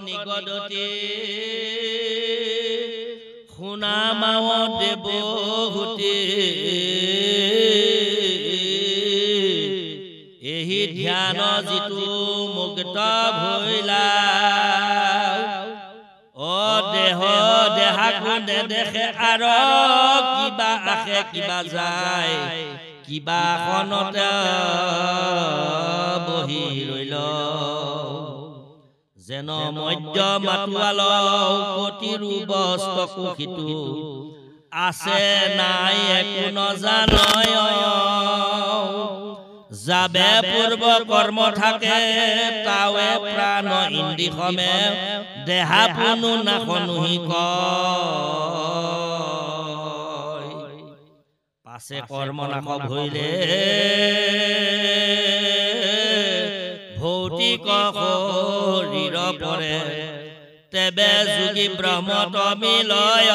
নিগদতি শুনামাও দেৱহূতি এহি ধ্যান যিটো মুক্ত ভৈলা অ দেহ দেহাকো নেদেখে আৰু কিবা আহে কিবা যায় কিবা খনতে বহি ৰৈল যেন মধ্য মাতুৱাল কতিৰো বস্ত কুশিতো আছে নাই একো নজানয় যাবে পূৰ্ব কৰ্ম থাকে তাৱে প্ৰাণ ইন্দ্ৰিয়মে দেহা পুনু নাখনুহি কয় পাছে কৰ্ম নাশ ভৈলে ভৌতিক শৰীৰ পৰে তেবে যোগী ব্ৰহ্মত মিলয়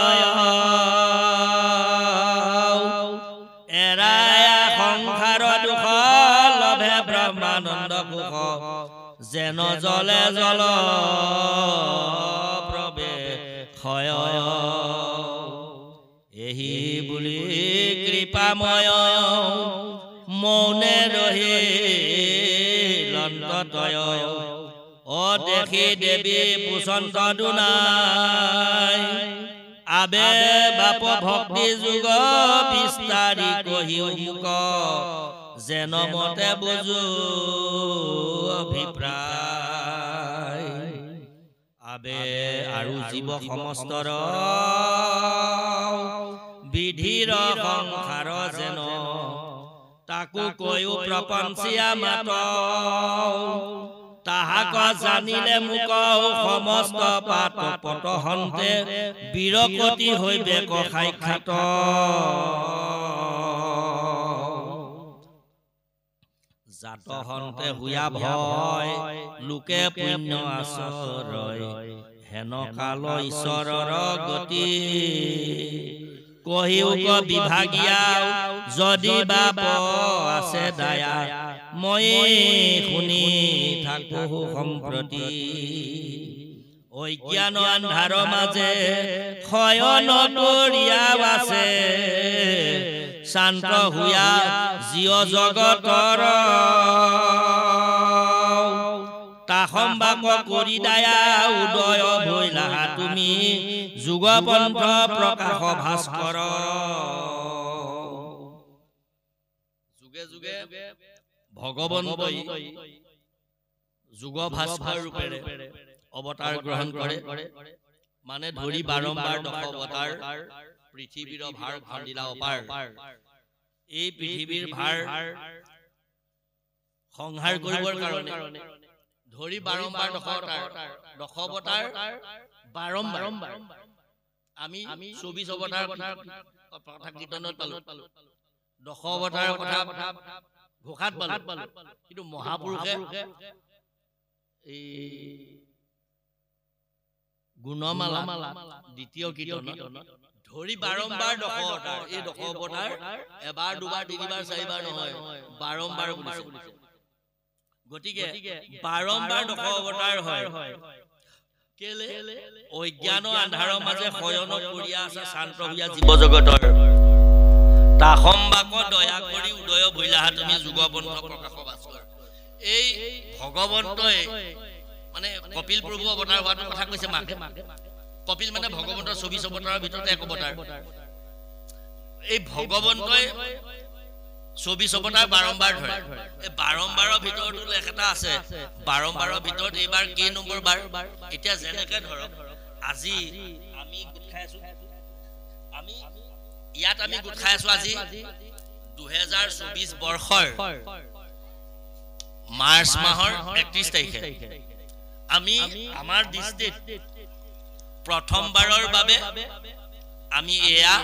এৰায়া সংসাৰ দুখ লভে ব্ৰহ্মানন্দ সুখ যেন জলে জল প্ৰৱেশয় এহি বুলি কৃপাময় মৌনে ৰহি লন্ততয় অ দেখি দেৱী পুচন্ত দুনাই আবে বাপ ভক্তি যুগ বিস্তাৰি কহিও মুক যেন মতে বুজো অভিপ্ৰায় আবে আৰু জীৱ সমস্তৰ বিধিৰ সংসাৰ যেন তাকো কৈও প্ৰপঞ্চিয়া মাত তাহাক জানিলে মুক সমস্ত পাত পতহন্তে বিৰকতি হৈবে সাক্ষাৎ জাতহন্তে হুয়া ভয় লোকে পুণ্য আচৰয় হেন কাল ঈশ্বৰৰ গতি কহিউক বিভাগীয়া যদি বাপ আছে দায়া মই শুনি থাকো সম্প্ৰতি অজ্ঞান আন্ধাৰ মাজে শয়ন কৰিয়া আছে শান্ত হুয়া জীৱ জগতৰ তাসম্বাক কৰি দায়া উদয় ভৈলা তুমি যুগপন্থ প্ৰকাশ ভাস্কৰ যুগে যুগে ভগৱন্তই যুগ ভাস্কৰ ৰূপেৰে অৱতাৰ গ্ৰহণ কৰে মানে ধৰি বাৰম্বাৰ দশ অৱতাৰ পৃথিৱীৰ ভাৰ ভান্দিলা অপাৰ এই পৃথিৱীৰ ভাৰ সংহাৰ কৰিবৰ কাৰণে ধৰি বাৰম্বাৰ দশ অৱতাৰ বাৰম্বাৰ আমি 24 অৱতাৰ কথা কীৰ্তনত পালো দশ অৱতাৰৰ কথা ঘোষাত পালো কিন্তু মহাপুৰুষে এই গুণমালা দ্বিতীয় কীৰ্তনত ধৰি বাৰম্বাৰ দশ অৱতাৰ এই দশ অৱতাৰ এবাৰ দুবাৰ তিনিবাৰ চাৰিবাৰ নহয় বাৰম্বাৰ বুলিছে গতিকে বাৰম্বাৰ দশ অৱতাৰ হয় কেলে অজ্ঞান আন্ধাৰৰ মাজে শয়ন কৰিয়া আছে শান্ত হুয়া জীৱ জগতৰ তাসম্বাক দয়া কৰি উদয় ভৈলা তুমি যুগপন্থ প্ৰকাশ ভাস্কৰ এই ভগৱন্তই মানে কপিল প্ৰভু অৱতাৰ হোৱাৰ কথা কৈছে মাকে কপিল মানে ভগৱন্তৰ 24 অৱতাৰৰ ভিতৰতে এক অৱতাৰ এই ভগৱন্তই 24 অৱতাৰ বাৰম্বাৰ ধৰে এই বাৰম্বাৰৰ ভিতৰতো লেখ এটা আছে বাৰম্বাৰৰ ভিতৰত এইবাৰ কি নম্বৰ বাৰ এতিয়া যেনেকে ধৰক আজি আমি গোট খাই আছো আমি ইয়াত আমি গোট খাই আছো আজি 2024 বৰ্ষৰ মাৰ্চ মাহৰ 31 তাৰিখে আমি আমাৰ দৃষ্টিত প্ৰথমবাৰৰ বাবে আমি এয়া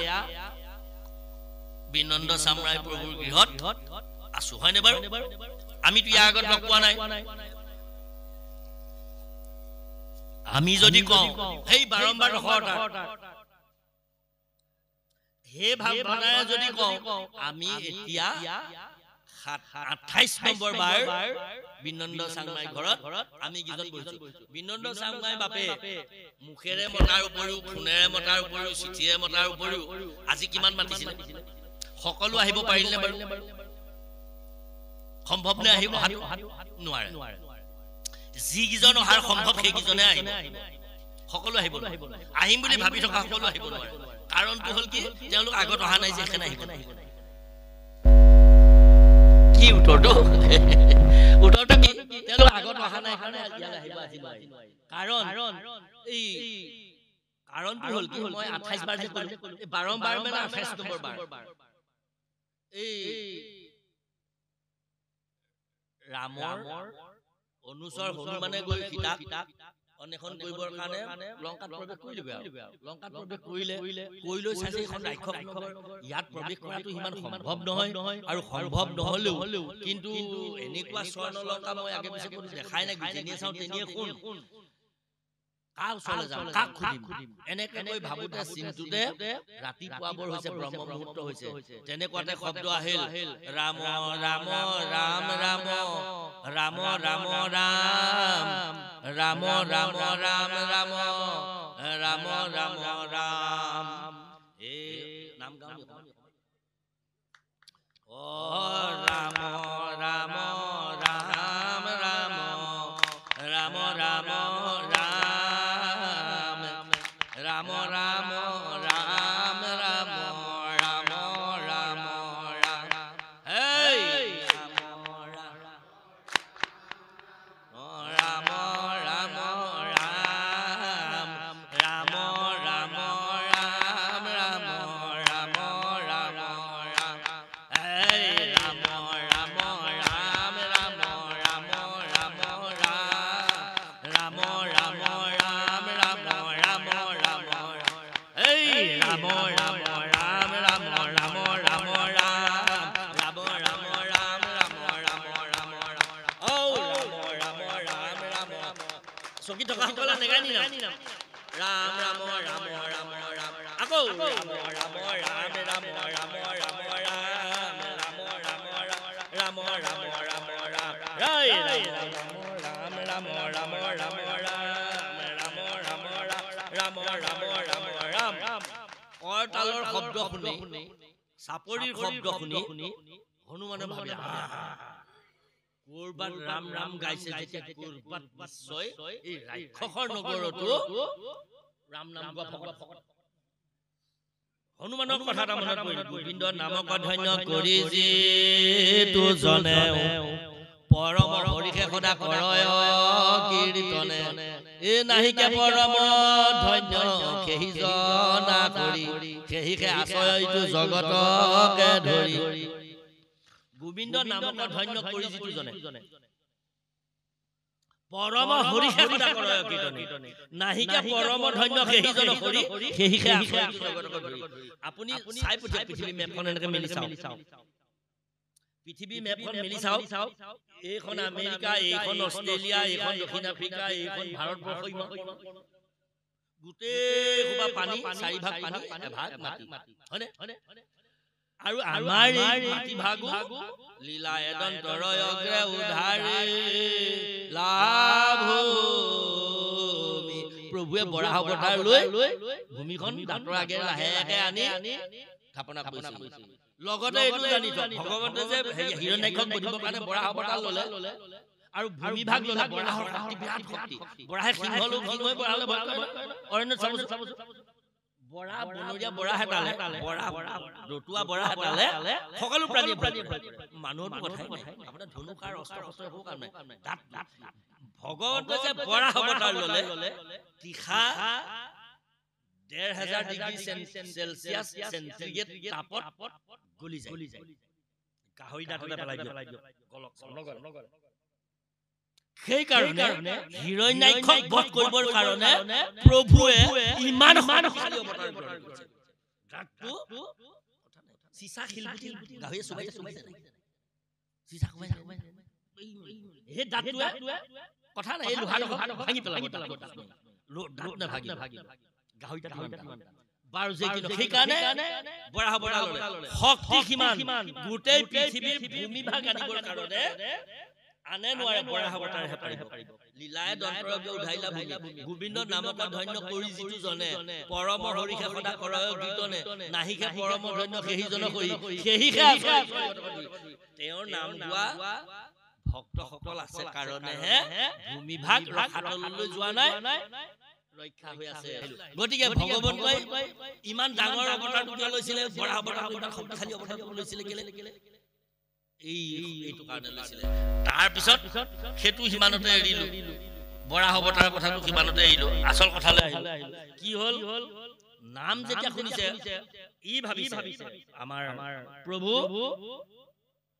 বিনন্দ চামৰাই প্ৰভুৰ গৃহত আছো হয়নে বাৰু আমি তো ইয়াৰ আগত লগ পোৱা নাই আমি যদি কওঁ হেই বাৰম্বাৰ দশটা হে ভাৱনাৰে যদি কওঁ আমি এতিয়া 28 নম্বৰ বাৰ বিনন্দ চাংমাই ঘৰত আমি কিজন বহিছো বিনন্দ চাংমাই বাপে মুখেৰে মতাৰ উপৰিও ফোনেৰে মতাৰ উপৰিও চিঠিৰে মতাৰ উপৰিও আজি কিমান মাতিছিল সকলো আহিব পাৰিলে বাৰু সম্ভৱ নে আহিব নোৱাৰে যি কিজন অহাৰ সম্ভৱ সেই কিজনে আহিব সকলো আহিব আহিম বুলি ভাবি থকা সকলো আহিব নোৱাৰে কাৰণটো হ'ল কি তেওঁলোক আগত অহা নাই যে এখানে আহিব কি উত্তৰটো কি তেওঁলোক আগত অহা নাই কাৰণে ইয়ালৈ আহিব কাৰণ এই কাৰণটো হ'ল কি মই 28 বাৰ যে ক'লো 12 বাৰ মানে 28 নম্বৰ বাৰ এই ৰামৰ অনুচৰ হনুমানে গৈ সীতাক অন্বেষণ কৰিবৰ কাৰণে লংকাত প্ৰৱেশ কৰিলে লংকাত প্ৰৱেশ কৰিলে চাইছে এখন ৰাক্ষস নগৰ ইয়াত প্ৰৱেশ কৰাটো ইমান সম্ভৱ নহয় আৰু সম্ভৱ নহলেও কিন্তু এনেকুৱা স্বৰ্ণ লংকা মই আগে পিছে কোনো দেখাই নাই যেনিয়ে চাওঁ তেনিয়ে শুন কাক ওচৰলৈ যাম কাক খুদিম এনেকৈ কৈ ভাবোতে চিন্তুতে ৰাতিপুৱা বৰ হৈছে ব্ৰহ্ম মুহূৰ্ত হৈছে তেনেকুৱাতে শব্দ আহিল ৰাম ৰাম ৰাম ৰাম ৰাম ৰাম ৰাম ৰাম ৰাম ৰাম ৰাম ৰাম ৰাম এই নাম গাওঁ ও ৰাম ৰাম ৰাম ৰাম ৰাম ৰাম ৰাম ৰাম ৰাম ৰাম ৰাম ৰাম ৰাম এই ৰাম ৰাম ৰাম ৰাম ৰাম ৰাম ৰাম ৰাম ৰাম ৰাম এই ৰাম ৰাম ৰাম ৰাম ৰাম ৰাম ৰাম ৰাম ৰাম ৰাম ৰাম এই ৰাম ৰাম ৰাম ৰাম ৰাম ৰাম ৰাম ৰাম ৰাম ৰাম ৰাম ৰাম ঔ ৰাম ৰাম ৰাম ৰাম চকী থকা সকলে নেগাই নি ৰাম ৰাম ৰাম ৰাম ৰাম আকৌ ৰাম ৰাম ৰাম ৰাম ৰাম ৰাম ৰাম ৰাম ৰাম ৰাম ৰাম ৰাম এই ৰাম ৰাম ৰাম ৰাম ৰাম ৰাম ৰাম ৰাম ৰাম কৰতালৰ শব্দ শুনি চাপৰিৰ শব্দ শুনি হনুমানে ভাবে কৰবাত ৰাম ৰাম গাইছে যেতিয়া কৰবাত নিশ্চয় এই ৰাক্ষসৰ নগৰতো ৰাম নাম গোৱা ভকত হনুমানৰ কথা এটা মনত পৰিল গোবিন্দ নামক ধন্য কৰি যিটো জনে পৰম হৰিকে সদা কৰয় কীৰ্তনে এ নাহিকে পৰম ধন্য খেহি জনা কৰি খেহিকে আশ্ৰয়টো জগতকে ধৰি গোবিন্দ নামক ধন্য কৰি যিটো জনে পৰম হৰিকে সদা কৰয় কীৰ্তনে নাহিকে পৰম ধন্য খেহি জন কৰি খেহিকে আশ্ৰয়টো জগতকে ধৰি আপুনি চাই পঠিয়াই পৃথিৱী মেপখন এনেকে মেলি চাওক পৃথিৱী মেপখন মেলি চাওক এইখন আমেৰিকা এইখন অষ্ট্ৰেলিয়া এইখন দক্ষিণ আফ্ৰিকা এইখন ভাৰতবৰ্ষ গোটেই সোপা পানী চাৰিভাগ পানী এভাগ মাটি হয়নে আৰু আমাৰ এই মাটি ভাগো লীলা এদন্তৰয় অগ্ৰে উধাৰে লাভ প্ৰভুৱে বৰাহ অৱতাৰ লৈ ভূমিখন দাঁতৰ আগেৰে লাহেকে আনি স্থাপনা কৰিছিল লগতে এইটো জানি থক ভগৱন্তে যে হিৰণ্যাক্ষক বধিবৰ কাৰণে বৰাহ অৱতাৰ ল'লে আৰু ভূমি ভাগ ল'লে বৰাহৰ শক্তি বিৰাট শক্তি বৰাহে সিংহলো সিংহ বৰাহলে ভয় কৰে অৰণ্য চাবছো বৰাহ বনৰীয়া বৰাহ এটালে বৰাহ ৰতুৱা বৰাহ এটালে সকলো প্ৰাণী মানুহৰ কথাই নাই আপোনাৰ ধনুকাৰ অস্ত্ৰ শস্ত্ৰ একো কাম নাই দাঁত ভগৱন্তে যে বৰাহ অৱতাৰ ল'লে তীখা 1000 ডিগ্ৰী সেলসিয়াস সেন্টিগ্ৰেড তাপত গলি যায় গাহৰি দাঁততে পেলাই দিয় গলক নগৰ সেই কাৰণে হিৰণ্যাক্ষক বধ কৰিবৰ কাৰণে প্ৰভুৱে ইমান শক্তিশালী অৱতাৰ গ্ৰহণ কৰিছে দাঁতটো চিছা শিলগুটি গাহৰিয়ে চুবাইছে চিছা কমাই এই দাঁতটোৱে কথা নাই এই লোহাৰ ভাঙি পেলাব দাঁত না ভাগি গাহৰি দাঁত বাৰু যে কি সেইকাৰণে বৰাহ বৰা শক্তি কিমান গোটেই পৃথিৱীৰ ভূমি ভাগ আনিবৰ কাৰণে আনে নোৱাৰে বৰাহ বতাৰহে পাৰিব লীলায়ে দন্তৰকে উধাইলা ভূমি গোবিন্দ নামক ধন্য কৰি যিটো জনে পৰম হৰিষে সদা কৰয় কীৰ্তনে নাহিকে পৰম ধন্য সেহিজন কৰি সেহিকে তেওঁৰ নাম গোৱা ভক্তসকল আছে কাৰণেহে ভূমি ভাগ ৰখাতললৈ যোৱা নাই ৰক্ষা হৈ আছে গতিকে ভগৱন্তই ইমান ডাঙৰ অৱতাৰটো কিয় লৈছিলে বৰাহ অৱতাৰটো ইমান শক্তিশালী অৱতাৰটো লৈছিলে কেলে এইটো কাৰণে লৈছিলে তাৰ পিছত সেইটো সিমানতে এৰিলো বৰাহ অৱতাৰৰ কথাটো সিমানতে এৰিলো আচল কথালৈ আহিলো কি হ'ল নাম যেতিয়া শুনিছে ই ভাবিছে আমাৰ প্ৰভু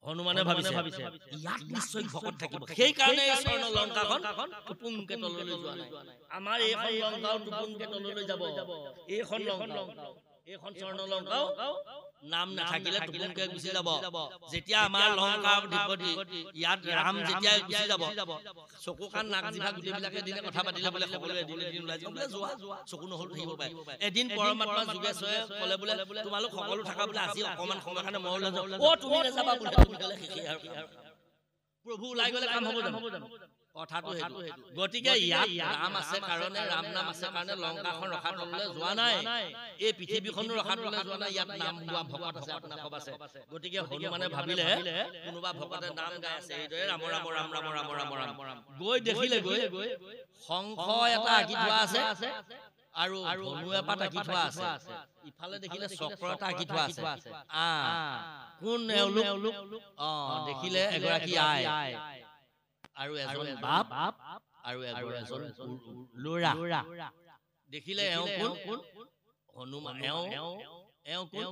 হনুমানে ভাবিছে ইয়াত নিশ্চয় ভকত থাকিব সেই কাৰণে স্বৰ্ণ লংকাখন টুপুংকে তললৈ যোৱা নাই আমাৰ এইখন লংকাও টুপুংকে তললৈ যাব এইখন স্বৰ্ণ লংকাও নাম নাথাকিলে টুপুংকে গুচি যাব যেতিয়া আমাৰ লংকা অধিপতি ইয়াত ৰাম যেতিয়া গুচি যাব চকু কাণ নাক জিভা গোটেইবিলাকে দিনে কথা পাতিলে বোলে সকলোৱে এদিন ওলাই যাব বোলে যোৱা চকু নহল থাকিব পাৰে এদিন পৰমাত্মা যোগেশ্বৰে ক'লে বোলে তোমালোক সকলো থাকা বোলে আজি অকমান সময় কাৰণে মই ওলাই যাওঁ তুমি নাযাবা বোলে তুমি গ'লে শেষেই আৰু প্ৰভু ওলাই গ'লে কাম হ'ব জানো কথাটো সেইটো গতিকে ইয়াত ৰাম আছে কাৰণে ৰাম নাম আছে কাৰণে লংকাখন ৰখাতললৈ যোৱা নাই এই পৃথিৱীখনো ৰখাতললৈ যোৱা নাই ইয়াত নাম গোৱা ভকত আছে আপোনাৰ সব আছে গতিকে হনুমানে ভাবিলে কোনোবা ভকতে নাম গাই আছে এইদৰে ৰাম ৰাম ৰাম ৰাম ৰাম ৰাম ৰাম গৈ দেখিলে গৈ শংখ এটা আঁকি থোৱা আছে আৰু ধনু এপাত আঁকি থোৱা আছে ইফালে দেখিলে চক্ৰ এটা আঁকি থোৱা আছে কোন এওঁলোক দেখিলে এগৰাকী আই আৰু এজন বাপ আৰু এজন ল'ৰা দেখিলে এওঁ কোন হনুমান এওঁ কোন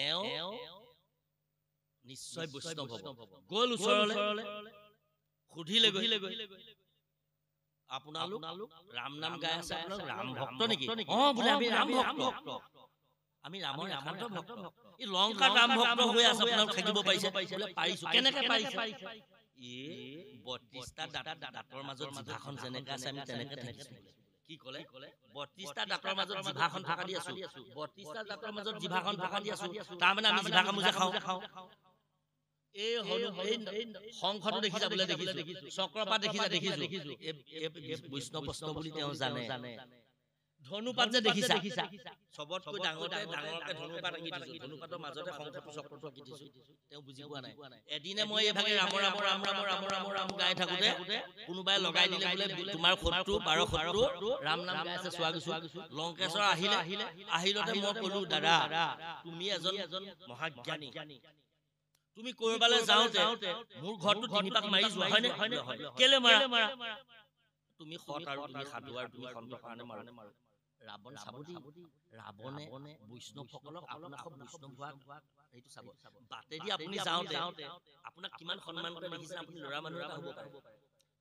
এওঁ নিশ্চয় বৈষ্ণৱ গ'ল ওচৰলৈ সুধিলে গৈ আপোনালোক ৰাম নাম গাই আছে আপোনালোক ৰাম ভক্ত নেকি বোলে আমি ৰাম ভক্ত আমি ৰামৰ একান্ত ভক্ত এই লংকাত ৰাম ভক্ত হৈ আছে আপোনালোক থাকিব পাৰিছে বোলে পাৰিছো কেনেকে পাৰিছে ৩২টা দাঁতৰ মাজত জিভাখন যেনেকে আছে আমি তেনেকে থাকিছো কি ক'লে ৩২টা দাঁতৰ মাজত জিভাখন থকা দি আছো ৩২টা দাঁতৰ মাজত জিভাখন থকা দি আছো তাৰমানে আমি জিভা কামুজা খাওঁ এই শংখটো দেখিছা বোলে দেখিছো চক্ৰপাত দেখিছো বৈষ্ণৱ প্ৰশ্ন বুলি তেওঁ জানে ধনুপাত যে দেখিছা সবতকৈ ডাঙৰকে ধনুপাত আঁকি দিছো ধনুপাতৰ মাজতে শংখটো চক্ৰটো আঁকি দিছো তেওঁ বুজি পোৱা নাই এদিনে মই এইভাগে ৰাম ৰাম ৰাম ৰাম ৰাম ৰাম ৰাম গাই থাকোতে কোনোবাই লগাই দিলে বোলে তোমাৰ শত্ৰু 12 শত্ৰু ৰাম নাম গাই আছে চোৱা গৈছো লংকেশ্বৰ আহিলতে মই ক'লো দাদা তুমি এজন মহাজ্ঞানী তুমি কৰবালৈ যাওঁতে মোৰ ঘৰটো 3 পাক মাৰি যোৱা হয়নে কেলে মাৰা তুমি সৎ আৰু তুমি সাধু আৰু তুমি সন্ত কাৰণে মাৰা ৰাৱণ চাবুদি ৰাৱণে বৈষ্ণৱসকলক আপোনাক বৈষ্ণৱ হোৱা এইটো চাব বাটেদি আপুনি যাওঁতে আপোনাক কিমান সন্মান কৰে দেখিছে আপুনি ল'ৰা মানুহ এটা হ'ব পাৰে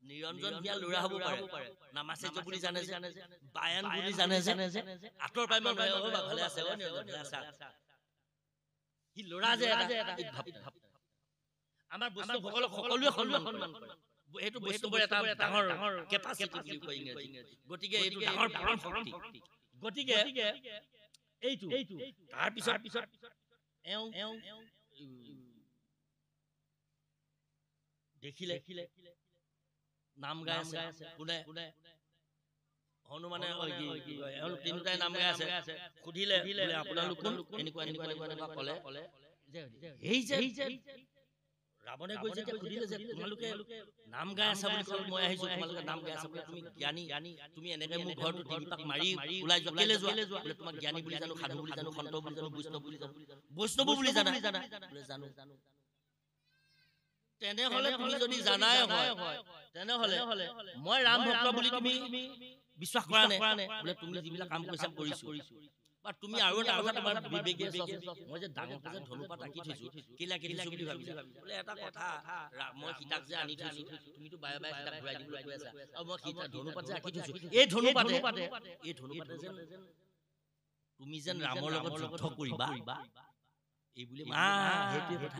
নিৰঞ্জন হিয়া ল'ৰা হ'ব পাৰে নামাচেজ বুলি জানে যে বায়ান বুলি জানে যে আতৰ পাই মই ভালে আছে নিৰঞ্জন ভালে আছে কি ল'ৰা যে এটা আমাৰ বৈষ্ণৱসকলক সকলোৱে সন্মান কৰে এইটো বৈষ্ণৱৰ এটা ডাঙৰ কেপাচিটি বুলি কয় ইংৰাজী গতিকে এইটো ডাঙৰ পৰম শক্তি গতিকে এইটো তাৰ পিছত এওঁ দেখিলে নাম গাই আছে কোনে হনুমানে তিনিটাই নাম গাই আছে সুধিলে আপোনালোক কোন এনেকুৱা ক'লে এই যে ৰাৱণে গৈ যেতিয়া সুধিলে যে তোমালোকে নাম গাই আছা বুলি ক'লে মই আহিছো তোমালোকে নাম গাই আছা বোলে তুমি জ্ঞানী তুমি এনেকে মোৰ ঘৰটো 3 পাক মাৰি ওলাই যোৱা কেলে যোৱা বোলে তোমাক জ্ঞানী বুলি জানো সাধু বুলি জানো সন্ত বুলি জানো বৈষ্ণৱ বুলি জানো বোলে জানো তেনেহলে তুমি যদি জানাই হয় তেনেহলে মই ৰাম ভক্ত বুলি তুমি বিশ্বাস কৰা নাই বোলে তুমি যিবিলাক কাম কৰিছো বা তুমি আৰু এটা কথা তোমাৰ বিবেকে মই যে ডাঙৰকে যে ধনুপাত আঁকি থৈছো কেলা কেলিছো বুলি ভাবিছা বোলে এটা কথা মই কিতাপ যে আনি থৈছো তুমিতো বাৰে বাৰে কিতাপ ঘূৰাই দিবলৈ কৈ আছা আৰু মই কিতাপ ধনুপাত যে আঁকি থৈছো এই ধনুপাতে যেন তুমি যেন ৰামৰ লগত যুদ্ধ কৰিবা এই বুলি সেইটোৱে কথা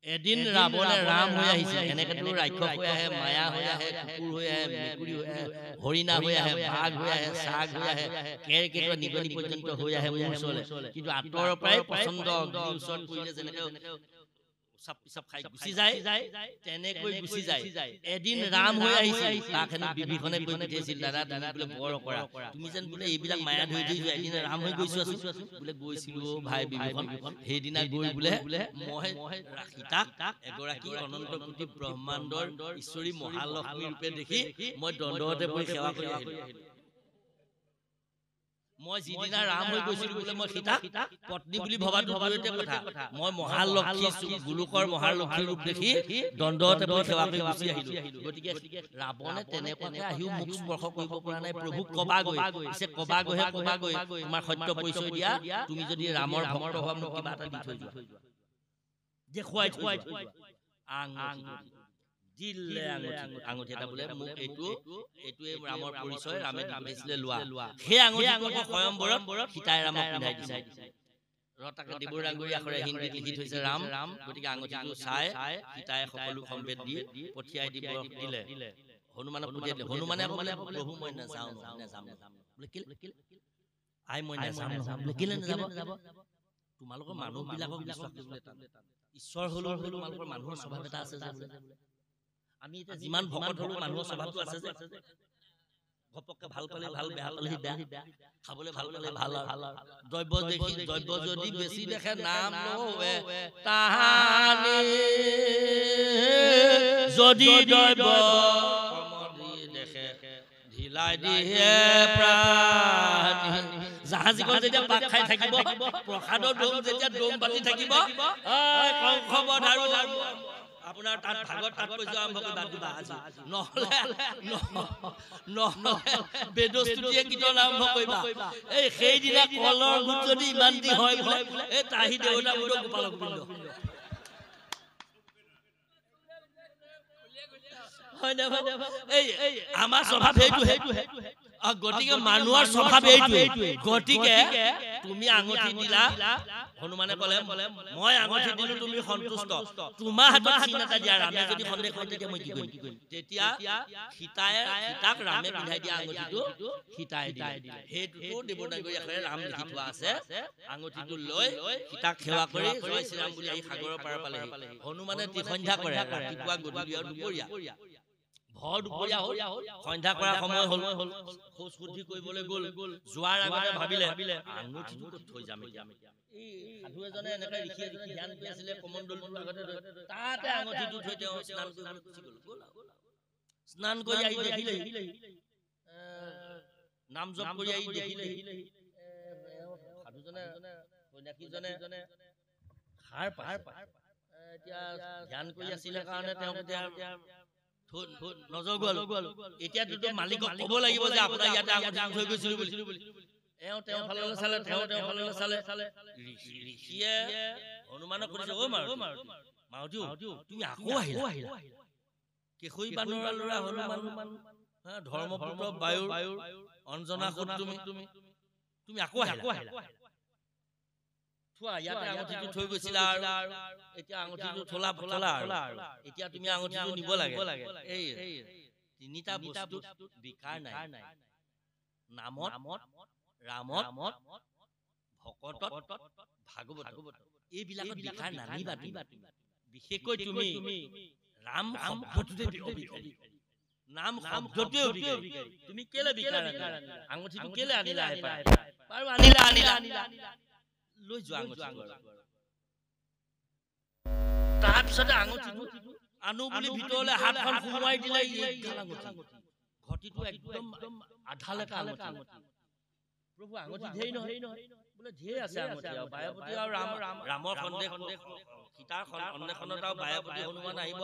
এদিন ৰাৱণে ৰাম হৈ আহিছে এনেকেতো ৰাক্ষস হৈ আহে মায়া হৈ আহে কুকুৰ হৈ আহে মেকুৰী হৈ আহে হৰিণা হৈ আহে বাঘ হৈ আহে চাগ হৈ আহে কেৰকেটুৱা নিগনি পৰ্যন্ত হৈ আহে মোৰ ওচৰলৈ কিন্তু আঁতৰৰ পৰাই পচন্দ অগ্নিৰ ওচৰত পৰিলে যেনেকে চাপ পিচাপ খাই গুচি যায় তেনেকৈ গুচি যায় এদিন ৰাম হৈ আহিছে তাক হেনো বিভীষণে কৈ পঠিয়াইছিল দাদা তুমি বোলে বৰ কৰা তুমি যেন বোলে এইবিলাক মায়া ধৰি ধৰি যোৱা এদিন ৰাম হৈ গৈছো বোলে গৈছিলো ভাই বিভীষণ সেইদিনা গৈ বোলে মই সীতাক এগৰাকী অনন্ত কোটি ব্ৰহ্মাণ্ডৰ ঈশ্বৰী মহালক্ষ্মী ৰূপে দেখি মই দণ্ডৱতে পৰি সেৱা কৰি আহিলো মই যিদিনা ৰাম হৈ গৈছিলো বোলে মই সীতাক পত্নী বুলি ভবাটো দূৰতে কথা মই মহালক্ষ্মী গোলোকৰ মহালক্ষ্মী ৰূপ দেখি দণ্ডৱতে পৰি সেৱা কৰি গুচি আহিলো গতিকে ৰাৱণে তেনেকুৱাকে আহিও মুখ স্পৰ্শ কৰিব পৰা নাই প্ৰভুক কবা গৈ পিছে কবা গৈ তোমাৰ সত্য পৰিচয় দিয়া তুমি যদি ৰামৰ ভক্ত হোৱা মোক কিবা এটা দি থৈ যোৱা দেখুৱাই থৈ যোৱা দিলে আঙুঠি এটা বোলে মোক এইটোৱে ৰামৰ পৰিচয় ৰামে দিছিলে লোৱা সেই আঙুঠিটো স্বয়ম্বৰত সীতাই ৰামক পিন্ধাই দিছে ৰতাকে দেৱৰ ডাঙৰীয়া আখৰে হিন্দীত লিখি থৈছে ৰাম গতিকে আঙুঠিটো চাই সীতাই সকলো সম্বেদ দি পঠিয়াই দিব দিলে হনুমানক পঠিয়াই দিলে হনুমানে বোলে প্ৰভু মই নাযাওঁ বোলে আই মই নাযাওঁ বোলে কেলে নাযাব তোমালোকৰ মানুহবিলাকক বিশ্বাস কৰিবলৈ টান ঈশ্বৰ হলেও তোমালোকৰ মানুহৰ স্বভাৱ এটা আছে যে আমি এতিয়া যিমান ভকত হলো মানুহৰ স্বভাৱটো আছে যে ঘপককে ভাল পালে ভাল বেয়া পালে বেয়া খাবলৈ ভাল পালে ভাল দ্ৰব্য যদি বেছি দেখে নাম লৱে তাহানি যদি দ্ৰব্য দেখে ঢিলাই দিয়ে প্ৰাণ জাহাজীখন যেতিয়া পাক খাই থাকিব প্ৰসাদৰ দম যেতিয়া দম বাতি থাকিব কংসবধ আৰু আপোনাৰ তাত ভাগত তাৎপৰ্য আৰম্ভ কৰিবা দিবা আজি নহলে বেদস্তুতিয়ে কীৰ্তন আৰম্ভ কৰিবা এই সেইদিনা কলৰ গুট যদি ইমান দি হয় বোলে এই তাহি দেৱতা বোধ গোপাল গোবিন্দ হয় না এই আমাৰ স্বভাৱ সেইটোহে গতিকে মানুহৰ স্বভাৱ এইটোৱে গতিকে তুমি আঙুঠি দিলা হনুমানে ক'লে মই আঙুঠি দিলো তুমি সন্তুষ্ট তোমাৰ হাতত চিন এটা দিয়া ৰামে যদি সন্দেহ কৰে তেতিয়া মই কি কৰিম তেতিয়া সীতাক ৰামে পিন্ধাই দিয়া আঙুঠিটো সীতাই দিলে সেইটোতো দেৱৰ ডাঙৰীয়া আখৰে ৰাম লিখি থোৱা আছে আঙুঠিটো লৈ সীতাক সেৱা কৰি জয় শ্ৰীৰাম বুলি আহি সাগৰৰ পাৰ পালেহি হনুমানে ত্ৰিসন্ধ্যা কৰে ৰাতিপুৱা গধূলি আৰু দুপৰীয়া ভৰ দুপৰীয়া হ'ল সন্ধ্যা কৰা সময় হ'ল খোজ শুদ্ধি কৰিবলৈ গ'ল যোৱাৰ আগতে ভাবিলে আঙুঠিটো ক'ত থৈ যাম এতিয়া এই সাধু এজনে এনেকৈ ঋষি এজনে ধ্যান কৰি আছিলে কমণ্ডলটোৰ আগতে তাতে আঙুঠিটো থৈ তেওঁ স্নান কৰিবলৈ গুচি গ'ল স্নান কৰি আহি দেখিলেহি নাম জপ কৰি আহি দেখিলেহি সাধুজনে সন্যাসীজনে সাৰ পাৰ এতিয়া ধ্যান কৰি আছিলে কাৰণে তেওঁ এতিয়া নজৰ গ'ল এতিয়াতো মালিকক ক'ব লাগিব যে আপোনাৰ ইয়াতে আঙুঠি থৈ গৈছিলো বুলি তেওঁ ফাললৈ চালে ঋষিয়ে হনুমানক সুধিছে অ মাৰুতি তুমি আকৌ আহিলা কেশৰী বানৰৰ ল'ৰা হনুমান ধৰ্মপুত্ৰ বায়ুৰ অঞ্জনা তুমি আকৌ আহিলা ইয়াতে আঙুঠিটো থৈ গৈছিলা আৰু এতিয়া আঙুঠিটো থলা এতিয়া তুমি আঙুঠিটো নিব লাগে এই তিনিটা বস্তুত বিকাৰ নাই নামত ৰামত ভকতত ভাগৱত এইবিলাকত বিকাৰ নানিবা বিশেষকৈ তুমি ৰাম শব্দটোতে অধিকাৰী নাম শব্দটোৱে অধিকাৰী তুমি কেলে বিকাৰ আঙুঠিটো কেলে আনিলা বাৰু আনিলা লৈ যোৱা তাৰপিছতে আঙুঠিটো আনো বুলি ভিতৰলৈ হাতখন সোমোৱাই দিলে ঘটিটো একদম আধালৈকে আঙুঠি প্ৰভু আঙুঠি ধেৰ নহয় বোলে ধেৰ আছে আঙুঠি আৰু বায়ুপতি আৰু ৰামৰ সন্দেহ সীতাৰ অন্বেষণত আৰু বায়ুপতি হনুমান আহিব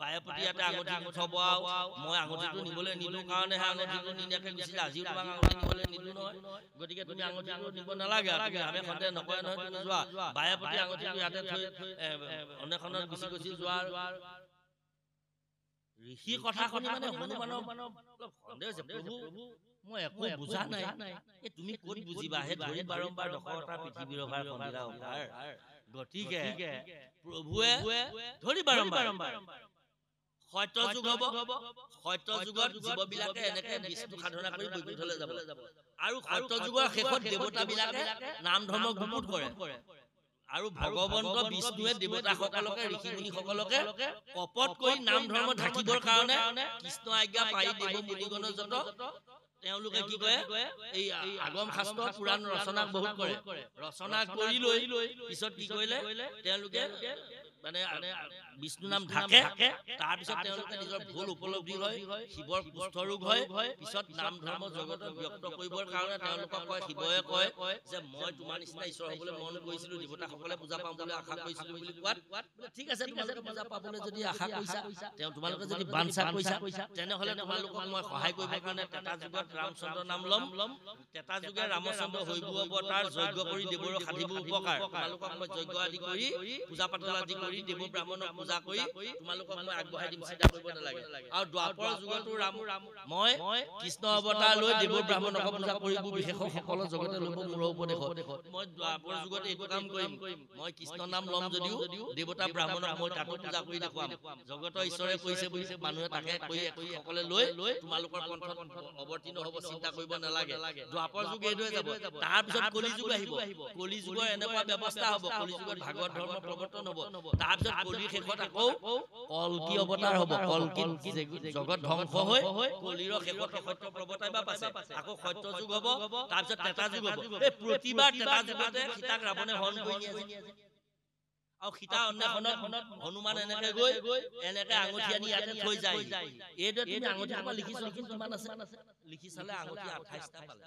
বায়ুপতি ইয়াতে আঙুঠি থব আৰু মই আঙুঠিটো নিবলৈ নিলো কাৰণেহে আঙুঠিটো নিনিয়াকে গুচিলে আজিও তোমাক আঙুঠি নিবলৈ নিলো নহয় গতিকে তুমি আঙুঠিটো নিব নালাগে আমি সন্দেহ নকৰে নহয় তুমি যোৱা বায়ুপতি আঙুঠিটো ইয়াতে থৈ অন্বেষণত গুচি যোৱাৰ ঋষি কথা শুনি মানে হনুমানৰ সন্দেহ হৈছে প্ৰভু মই একো বুজা নাই তুমি ক'ত বুজিবা হে ধৰি বাৰম্বাৰ দশৰথৰ পৃথিৱীৰ ভাৰ কন্দিলা অভাৰ গতিকে প্ৰভুৱে ধৰি বাৰম্বাৰ সত্য যুগ হ'ব সত্য যুগত জীৱবিলাকে এনেকে বিষ্ণু সাধনা কৰি বৈকুণ্ঠলৈ যাব আৰু সত্য যুগৰ শেষত দেৱতাবিলাকে নাম ধৰ্ম গুপুত কৰে আৰু ভগৱন্ত বিষ্ণুৱে দেৱতাসকলকে ঋষি মুনিসকলকে কপট কৰি নাম ধৰ্ম ঢাকিবৰ কাৰণে কৃষ্ণ আজ্ঞা পাই দেৱ মুনিগণৰ যত তেওঁলোকে কি কয় এই আগম শাস্ত্ৰ পুৰাণ ৰচনা বহুত কৰে ৰচনা কৰি লৈ পিছত কি কৰিলে তেওঁলোকে মানে বিষ্ণু নাম ঢাকে তাৰ পিছত তেওঁলোকে নিজৰ ভুল উপলব্ধি হয় শিৱৰ কুষ্ঠ ৰোগ হয় পিছত নাম ধৰ্ম জগতত ব্যক্ত কৰিবৰ কাৰণে তেওঁলোকক কয় শিৱয়ে কয় যে মই তোমাৰ নিচিনা ঈশ্বৰ হ'বলৈ মন কৰিছিলো দেৱতাসকলে পূজা পাম বুলি আশা কৰিছিলো বুলি কোৱাত ঠিক আছে তোমালোকে পূজা পাবলৈ যদি আশা কৰিছা তোমালোকে যদি বাঞ্ছা কৰিছা তেনেহলে তোমালোকক মই সহায় কৰিবৰ কাৰণে তেতা যুগত ৰামচন্দ্ৰ নাম ল'ম তেতা যুগে ৰামচন্দ্ৰ হৈব অৱতাৰ যজ্ঞ কৰি দেৱৰ সাধিব উপকাৰ তোমালোকক মই যজ্ঞ আদি কৰি পূজা পাতল আদি কৰি দেৱ ব্ৰাহ্মণক পূজা কৰি তোমালোকক মই আগবঢ়াই দিম চিন্তা কৰিব নালাগে আৰু দ্বাপৰ যুগতো ৰাম মই কৃষ্ণ অৱতাৰ লৈ দেৱ ব্ৰাহ্মণক পূজা কৰিব বিশেষ সকল জগতে ল'ব মোৰ উপদেশ মই দ্বাপৰ যুগত এইটো কাম কৰিম মই কৃষ্ণ নাম ল'ম যদিও দেৱতা ব্ৰাহ্মণক মই তাতো পূজা কৰি দেখুৱাম জগতৰ ঈশ্বৰে কৈছে বুলি মানুহে তাকে কৈ সকলে লৈ তোমালোকৰ পন্থত অৱতীৰ্ণ হ'ব চিন্তা কৰিব নালাগে দ্বাপৰ যুগ এইদৰে যাব তাৰ পিছত কলি যুগ আহিব কলি যুগৰ এনেকুৱা ব্যৱস্থা হ'ব কলি যুগত ভাগৱত ধৰ্ম প্ৰৱৰ্তন হ'ব তাৰ পিছত কলিৰ শেষত আকৌ কল্কি অৱতাৰ হ'ব কল্কি জগত ধ্বংস হৈ কলিৰ শেষত সত্য প্ৰৱৰ্তাই বা পাছে আকৌ সত্য যুগ হ'ব তাৰ পিছত তেতা যুগ হ'ব এই প্ৰতিবাৰ তেতা যুগতে সীতাক ৰাৱণে হৰণ কৰি নিয়ে আৰু সীতা অন্বেষণত হনুমান এনেকে গৈ এনেকে আঙুঠি আনি ইয়াতে থৈ যায় এইদৰে তুমি আঙুঠি পৰা লিখিছো কিমান আছে লিখি চালে আঙুঠি 28টা পালে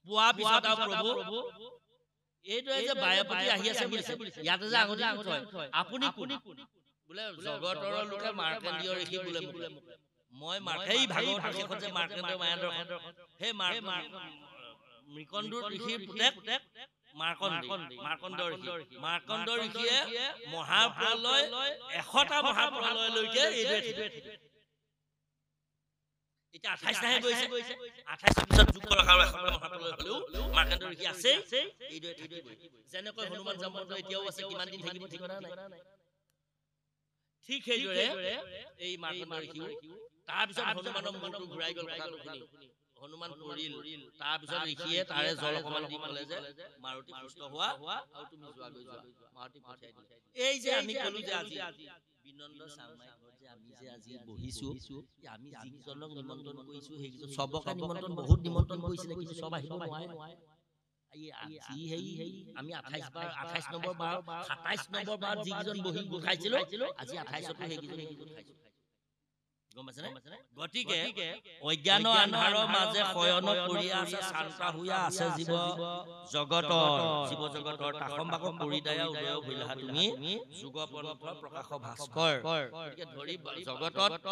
পোৱা পিছত আৰু প্ৰভু এইদৰে যে বায়ুপতি আহি আছে বুলিছে ইয়াতে যে আঙুঠি থয় আপুনি কোন বোলে জগতৰ লোকে মাৰ্কণ্ডেয় ঋষি বোলে মই সেই ভাগৱতৰ শেষত যে মাৰ্কণ্ডেয় মায়া দৰ্শন সেই মৃকণ্ডুৰ ঋষিৰ পুতেক মাৰ্কণ্ড ঋষিয়ে মহাপ্ৰলয় 100টা মহাপ্ৰলয়লৈকে এইদৰে এতিয়া 28টাহে গৈছে 28ৰ পিছত যুগ ৰখাৰ 100টা মহাপ্ৰলয় হ'লেও মাৰ্কণ্ড ঋষি আছে এইদৰে থাকিবই যেনেকৈ হনুমান জামন্ত এতিয়াও আছে কিমান দিন থাকিব ঠিকনা নাই ঠিক সেইদৰে এই মাৰ্কণ্ড ঋষিও তাৰ পিছত হনুমানৰ মূৰটো ঘূৰাই গ'ল কথাটো শুনি হনুমান পৰিল তাৰ পিছত ঋষিয়ে তাৰে জল অকমান দি ক'লে যে মাৰুতি সুস্থ হোৱা আৰু তুমি যোৱা মাৰুতি পঠিয়াই দিলে এই যে আমি ক'লো যে আজি বিনন্দ চাংমাই ঘৰত যে আমি যে আজি বহিছো আমি যিজনক নিমন্ত্ৰণ কৰিছো সেইজন সবকে নিমন্ত্ৰণ বহুত নিমন্ত্ৰণ কৰিছিলে কিন্তু সব আহিব নোৱাৰে আমি 28 নম্বৰ বাৰ 27 নম্বৰ বাৰ যিজন বহি খাইছিলো আজি 28টো সেইজন খাইছো গতিকে অজ্ঞান আন্ধাৰৰ মাজে শয়ন কৰি আছে শান্ত হৈ আছে জীৱ জগতৰ তাকম বাকম পৰিদায়া উদয় হৈলা তুমি যুগ পন্থ প্ৰকাশ ভাস্কৰ গতিকে ধৰি জগতত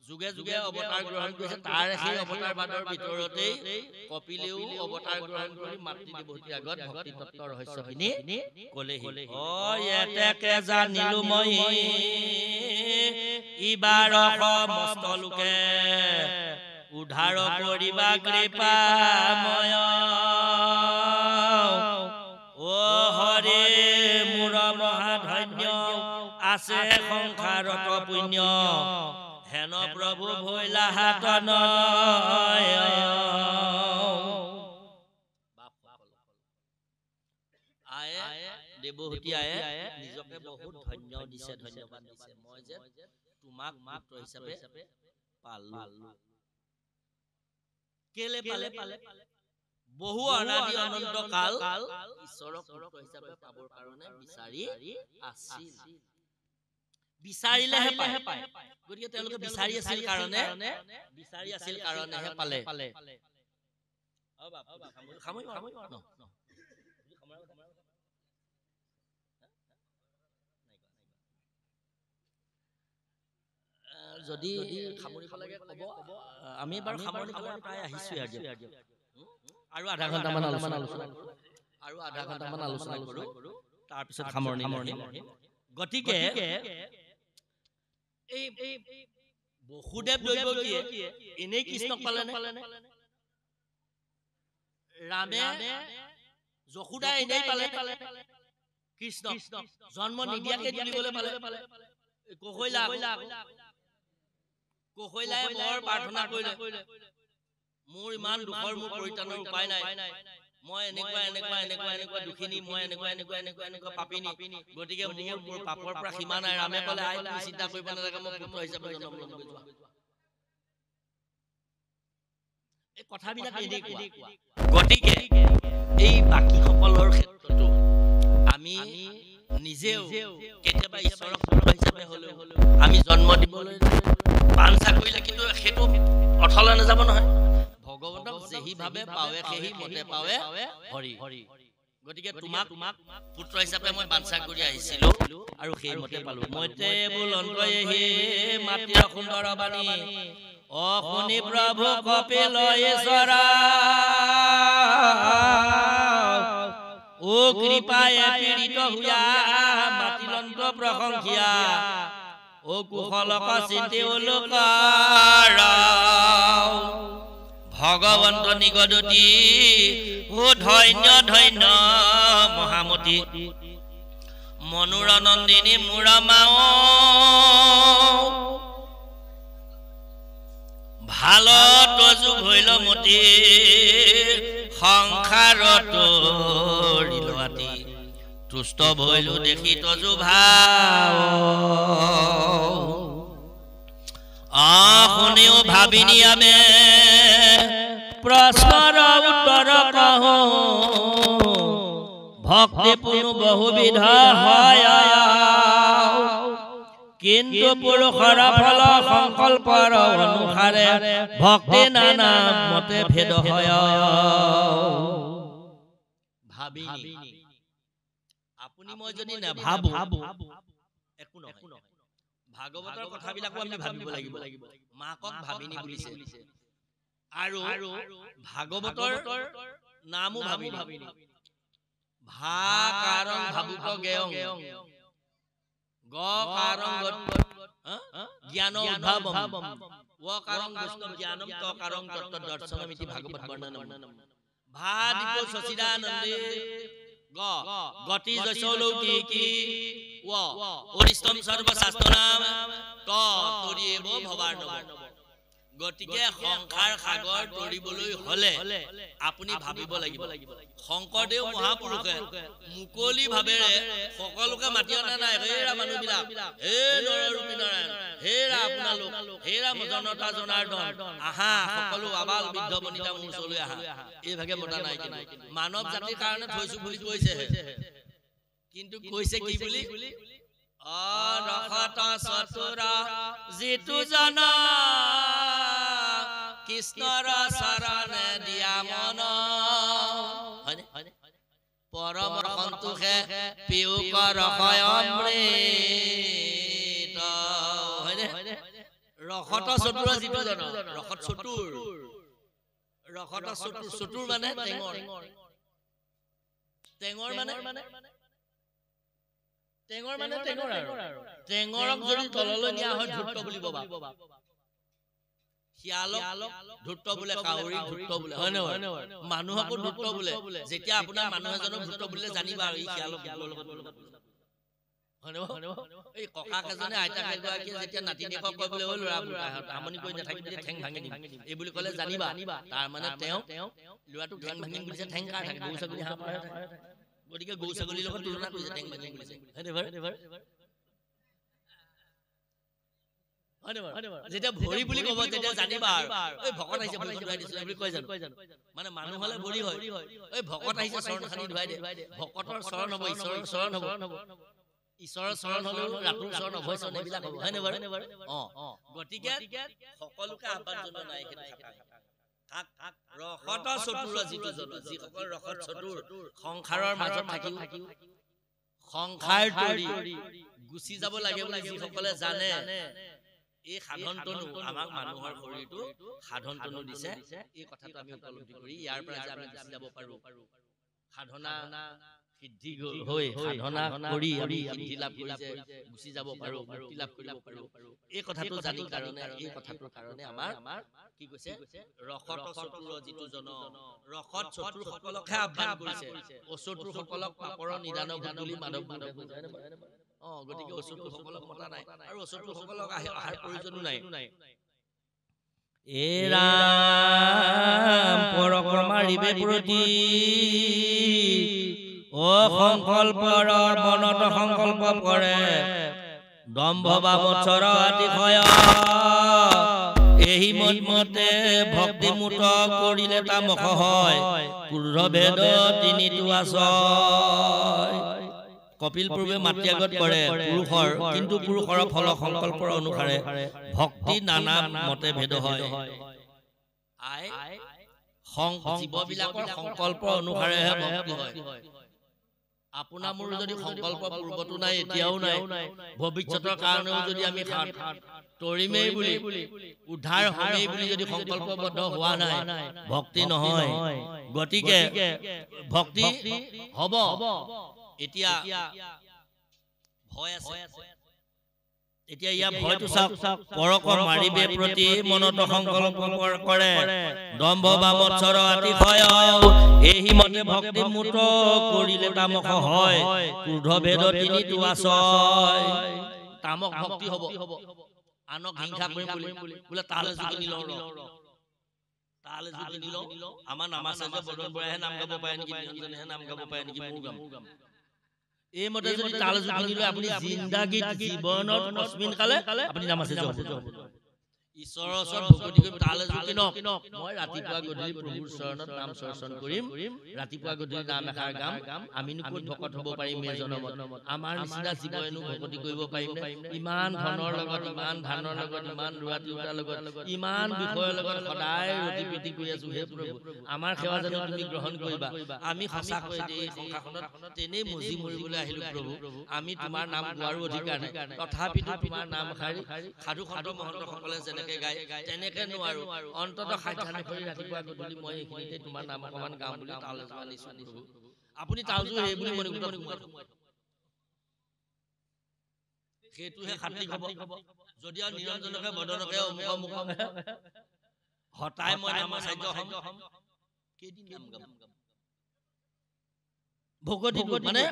যুগে যুগে অৱতাৰ গ্ৰহণ কৰিছে তাৰ সেই অৱতাৰবাদৰ ভিতৰতেই কপিলেও অৱতাৰ গ্ৰহণ কৰি মাতৃ দেৱতীৰ আগত ভক্তি তত্ত্ব ৰহস্যখিনি ক'লেহি এতেকে জানিলো মই ইবাৰ সমস্ত লোকে উদ্ধাৰ কৰিবা কৃপাময় ও হৰে মোৰ মহাধন্য আছে সংসাৰত পুণ্য হেন প্ৰভু ভৈলা হাত নয় দেৱহূতি আয়ে নিজকে বহুত ধন্য দিছে ধন্যবাদ দিছে মই যে তোমাক পুত্ৰ হিচাপে পালো কেলে পালে বহু অনাদি অনন্ত কাল ঈশ্বৰক পুত্ৰ হিচাপে পাবৰ কাৰণে বিচাৰি আছিল বিচাৰিলেহে পায় গতিকে তেওঁলোকে বিচাৰি আছিল কাৰণেহে পালে যদি খামৰিব লাগে ক'ব আমি বাৰু খামৰি প্ৰায় আহিছো আৰু আধা ঘণ্টামান আলোচনা কৰো তাৰ পিছত খামৰণি গতিকে এই বসুদেৱ দৈৱকীয়ে এনেই কৃষ্ণক পালেনে ৰামে যশোদা এনেই পালে কৃষ্ণ জন্ম নিদিয়াকে তুলিবলৈ পালে কহৈলাই বৰ প্ৰাৰ্থনা কৰিলে মোৰ ইমান দুখৰ মোৰ পৰিত্ৰাণৰ উপায় নাই মই এনেকুৱা দুখিনী মই এনেকুৱা পাপিনী গতিকে মোৰ পাপৰ পৰা সীমা নাই ৰামে ক'লে আই তুমি চিন্তা কৰিব নালাগে মই পুত্ৰ হিচাপে জন্ম ল'ম গৈ যোৱা এই কথাবিলাক এনেকুৱা গতিকে এই বাকী সকলৰ ক্ষেত্ৰতো আমি নিজেও কেতিয়াবা ঈশ্বৰক পুত্ৰ হিচাপে হ'লেও আমি জন্ম দিবলৈ বাঞ্ছা কৰিলে কিন্তু সেইটো অথলে নাযাব নহয় ভগৱন্তক যেহি ভাবে পাৱে সেহি মতে পাৱে হৰি গতিকে তোমাক পুত্ৰ হিচাপে মই বাঞ্ছা কৰি আহিছিলো আৰু সেই মতে পালো মইতে বুলন্তয়ে হে মাতৃৰ সুন্দৰ বাণী অ শুনি প্ৰভু কপিল ঈশ্বৰা ও কৃপায়ে পীড়িত হুয়া মাতিলন্ত প্ৰশংসিয়া ও কুশলক চিন্তি লোকাৰ ভগৱন্ত নিগদতি ও ধন্য ধন্য মহামতি মনোৰনন্দিনী মূৰমাও ভাল তজু ভৈল মতি সংসাৰত ৰিলুৱাতি তুষ্ট ভৈলো দেখি তজু ভাও শুনিও ভাবিনি আমি প্ৰশ্নৰ উত্তৰ কহো ভক্তি পুনু বহুবিধ হয় কিন্তু পুৰুষৰ ফল সংকল্পৰ অনুসাৰে ভক্তি নানা মতে ভেদ হয় ভাবিনি আপুনি মই যদি নাভাবো একো নহয় ভাগৱতৰ কথাবিলাকো আমি ভাবিব লাগিব মাকক ভাবিনি বুলিছে আৰু ভাগৱতৰ নামো ভাবিনি ভা কাৰণ ভাবুক গেয়ং গ কাৰণ জ্ঞান উদ্ভাৱম ও কাৰণ বৈষ্ণৱ জ্ঞানম ত কাৰণ তত্ত্ব দৰ্শনম ইতি ভাগৱত বৰ্ণনম ভা দীপ সচিদানন্দে গ গতি যশৌলৌকিকি ও অৰিষ্টম সৰ্বশাস্ত্ৰনাম ত তৰিয়েব ভবাৰ্ণৱ গতিকে সংসাৰ সাগৰ তৰিবলৈ হলে আপুনি ভাবিব লাগিব শংকৰদেৱ মহাপুৰুষে মুকলি ভাবেৰে সকলোকে মাতি অনা নাই হেৰা মানুহবিলাক হে নৰৰূপী নাৰায়ণ হেৰা আপোনালোক হেৰা জনতা জনাৰ্দন আহা সকলো আবাল বৃদ্ধ বনিতা মোৰ ওচৰলৈ আহা এই ভাগে মতা নাই মানৱ জাতিৰ কাৰণে থৈছো বুলি কৈছে কিন্তু কৈছে কি বুলি অৰহত চতুৰ যিটো জন কৃষ্ণৰ চৰণে দিয়া মন পৰম সন্তোষে পিউক ৰসয় অমৃত ৰসত চতুৰ যিটো জন ৰসত চতুৰ চতুৰ মানে টেঙৰ মানে টেঙৰক যদি তললৈ নিয়া হয় ধূৰ্ত বুলিব শিয়ালক ধূৰ্ত বোলে কাউৰীক ধূৰ্ত বোলে হয় নহয় মানুহকো ধূৰ্ত বোলে যেতিয়া আপোনাৰ মানুহ এজনক ধূৰ্ত বুলিলে জানিবা আৰু ই শিয়ালক এই ককাক এজনে আইতাক এগৰাকীয়ে যেতিয়া নাতিনীয়েকক কয় বোলে ল'ৰা আমনি কৰি নাথাকিবি ঠেং ভাঙি দিম এই বুলি ক'লে জানিবা তাৰ মানে তেওঁ ল'ৰাটোক ঠেং ভাঙিম বুলিছে ঠেং কাৰ থাকে গৰু ছাগলী হাঁহ পাৰ গতিকে গৰু ছাগলীৰ লগত তুলনা কৰিছে ঠেং ভাঙিম বুলিছে যেতিয়া ভৰি বুলি ক'ব তেতিয়া জানিবা এই ভকত আহিছে ভৰি ধুৱাই দিছো বুলি কয় জানো মানে মানুহ হলে ভৰি হয় এই ভকত আহিছে চৰণ খানি ধুৱাই দে ভকতৰ চৰণ হ'ব ঈশ্বৰৰ চৰণ হ'ব ঈশ্বৰৰ চৰণ হ'লেও ৰাতুৰ চৰণ অভয় চৰণ এইবিলাক হ'ব হয় নে বাৰু গতিকে সকলোকে আহ্বান জনাই ৰসত চতুৰ যিটো জন যিসকল ৰসত চতুৰ সংসাৰৰ মাজত থাকিও সংসাৰ তৰি গুচি যাব লাগে বুলি যিসকলে জানে এই সাধনতনো আমাক মানুহৰ শৰীৰটো সাধনতনো দিছে এই কথাটো আমি উপলব্ধি কৰি ইয়াৰ পৰা যে আমি গুচি যাব পাৰো সাধনা সিদ্ধি হৈ সাধনা কৰি আমি সিদ্ধি লাভ কৰিছে গুচি যাব পাৰো মুক্তি লাভ কৰিব পাৰো এই কথাটো জানি কাৰণে এই কথাটোৰ কাৰণে আমাৰ কি কৈছে ৰসত চতুৰ যিটো জন ৰসত চতুৰ সকলকহে আহ্বান কৰিছে অচতুৰ সকলক পাপৰ নিদান বুলি মাধৱ মাধৱ গতিকে অচতুৰ সকলক মতা নাই আৰু অচতুৰ সকলক আহাৰ প্ৰয়োজনো নাই এ ৰাম পৰকৰ্মাৰিবে প্ৰতি ও সংকল্পৰ মনত সংকল্প কৰে দম্ভ বা মৎসৰ অতিশয় এই মতে ভক্তি মুত কৰিলে তামস হয় ক্ৰোধ ভেদ তিনিটো আছয় কপিল পূৰ্বে মাতৃয়াগত কৰে পুৰুষৰ কিন্তু পুৰুষৰ ফল সংকল্পৰ অনুসাৰে ভক্তি নানা মতে ভেদ হয় জীৱবিলাকৰ সংকল্প অনুসাৰেহে ভক্তি হয় আপোনাৰ মোৰ যদি সংকল্প পূৰ্বতো নাই এতিয়াও নাই ভৱিষ্যতৰ কাৰণেও যদি আমি তৰিমেই বুলি উদ্ধাৰ হমেই বুলি যদি সংকল্পবদ্ধ হোৱা নাই ভক্তি নহয় গতিকে ভক্তি হ'ব এতিয়া ভয় আছে এতিয়া ইয়া ভয়টো চাওক পৰক মাৰিবে প্ৰতি মনত সংকল্প কৰে দম্ভ বা মৎসৰ অতিশয় এই মতে ভক্তি মুত কৰিলে তামস হয় ক্ৰোধ ভেদ তিনিটো আছয় তামস ভক্তি হ'ব আনক হিংসা কৰিম বুলি বোলে তালে জুকি নিলওঁ আমাৰ নামাচাৰ্য বদন বৰাহে নাম গাব পাৰে নেকি নিৰঞ্জনেহে নাম গাব পাৰে নেকি ময়ো গাম এই মতে যদি তাল জুকি নিলে আপুনি জিন্দাগীত জীৱনত অস্মিন কালে আপুনি নামাচাৰ্য হ'ব ঈশ্বৰৰ ওচৰত ভক্তি কৰিম তালে জুকি নক মই ৰাতিপুৱা গধূলি প্ৰভুৰ চৰণত নাম চৰ্চন কৰিম ৰাতিপুৱা গধূলি নাম এষাৰ গাম আমিনো ক'ত ভকত হ'ব পাৰিম এই জনমত আমাৰ নিচিনা জীৱনো ভকতি কৰিব পাৰিম ইমান ধনৰ লগত ইমান ধানৰ লগত ইমান ল'ৰা তিৰোতাৰ লগত ইমান বিষয়ৰ লগত সদায় ৰতি পিটি কৰি আছো হে প্ৰভু আমাৰ সেৱা জানো তুমি গ্ৰহণ কৰিবা আমি সঁচাকৈ এই সংসাৰখনত তেনেই মজি মৰিবলৈ আহিলো প্ৰভু আমি তোমাৰ নাম গোৱাৰো অধিকাৰ নাই তথাপিতো তোমাৰ নাম শাৰী সাধু সন্ত মহন্তসকলে যেনেকে গায় তেনেকে নোৱাৰো অন্তত সাধ্যান কৰি ৰাতিপুৱা গধূলি মই এইখিনিতে তোমাৰ নাম অকমান গাম বুলি তালে যোৱা নিছো প্ৰভু আপুনি তালজু সেই বুলি মনে সেইটোহে খাতিক হ'ব যদিও নিৰঞ্জনকে বদনকে অমুক মুখে হতাই মই নামাচাৰ্য হ'ম কেইদিন নাম গাম ভকতি মানে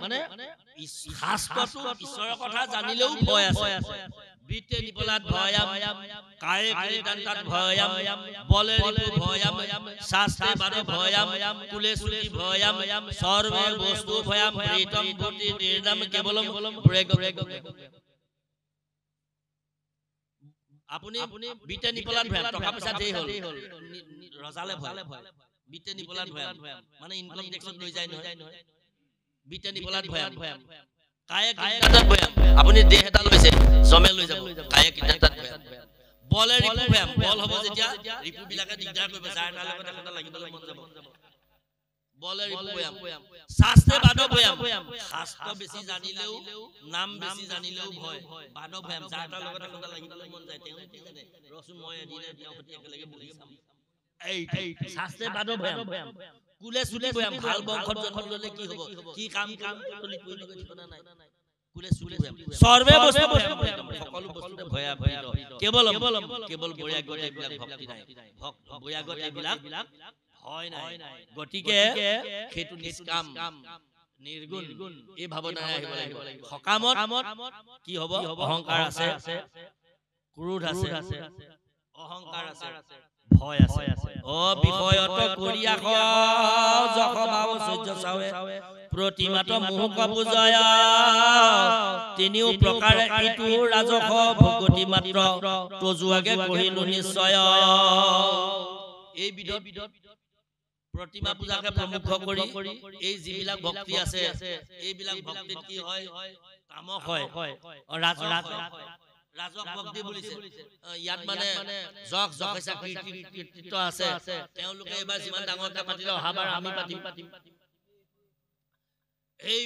শাস্ত্ৰটো ঈশ্বৰৰ কথা জানিলেও ভয় আছে বিতে নিপলাত ভয়াম কায়ে কীৰ্তনত ভয়াম বলে রিপু ভয়াম শাস্ত্রে বাদে ভয়াম কুলে সুতি ভয়াম সর্বে বস্তু ভয়াম প্রেতম ভূতি নির্নাম কেবলম ব্রেগ আপুনি বিতে নিপলাত ভয়াম টকা পইচা দেই হল ৰজালে ভয় বিতে নিপলাত ভয়াম মানে ইনকাম ট্যাক্সত লৈ যায় নহয় বিতে নিপলাত ভয়াম কায়ে কীৰ্তনত ভয়াম আপুনি দেহ এটা লৈছে জমে লৈ যাব কায়ে কীৰ্তনত ভয়াম বলে ৰিপু ভয়াম বল হ'ব যেতিয়া ৰিপু বিলাকে দিগদাৰ কৰিব যাৰ তাৰ লগত এখন লাগিবলৈ মন যাব বলে ৰিপু ভয়াম শাস্ত্ৰে বাদ ভয়াম শাস্ত্ৰ বেছি জানিলেও নাম বেছি জানিলেও ভয় বাদ ভয়াম যাৰ তাৰ লগত এখন লাগিবলৈ মন যায় তেওঁ কি জানে ৰচুন মই এদিনে তেওঁ সতি একেলগে বহি চাম এই শাস্ত্রে বাদ ভয়াম কুলে সুলে ভয়াম ভাল বংশত জন্ম ললে কি হ'ব কি কাম তলি কৰি লগে ঠিকনা নাই কুলে সুলে ভয়াম সৰ্বে বস্তু ভয়াম সকলো বস্তুতে ভয়াভীত কেবল বৈৰাগ্যত এইবিলাক ভক্তি নাই বৈৰাগ্যত এইবিলাক হয় নাই গতিকে সেইটো নিষ্কাম নিৰ্গুণ এই ভাৱনাৰে আহিব লাগিব সকামত কি হ'ব অহংকাৰ আছে ক্ৰোধ আছে অহংকাৰ আছে ভয় আছে ও বিষয়ত কৰিয়া যখ ভাব সহ্য চাৱে प्रतिमात मोहक पूजय तीनिও प्रकारे इटु राजख भगति मात्र तजुआगे कहिलु निश्चय এই বিধত प्रतिमा पूजाके प्रमुख करी এই যিবিলাক ভক্তি আছে এইবিলাক ভক্তিত কি হয় তামস হয় আৰু ৰাজক ভক্তি বুলিছে ইয়াত মানে জক জকৈছা কীৰ্তিত আছে তেওঁলোকে এবাৰ যিমান ডাঙৰকে পাতিলে অহাবাৰ আমি পাতিম এই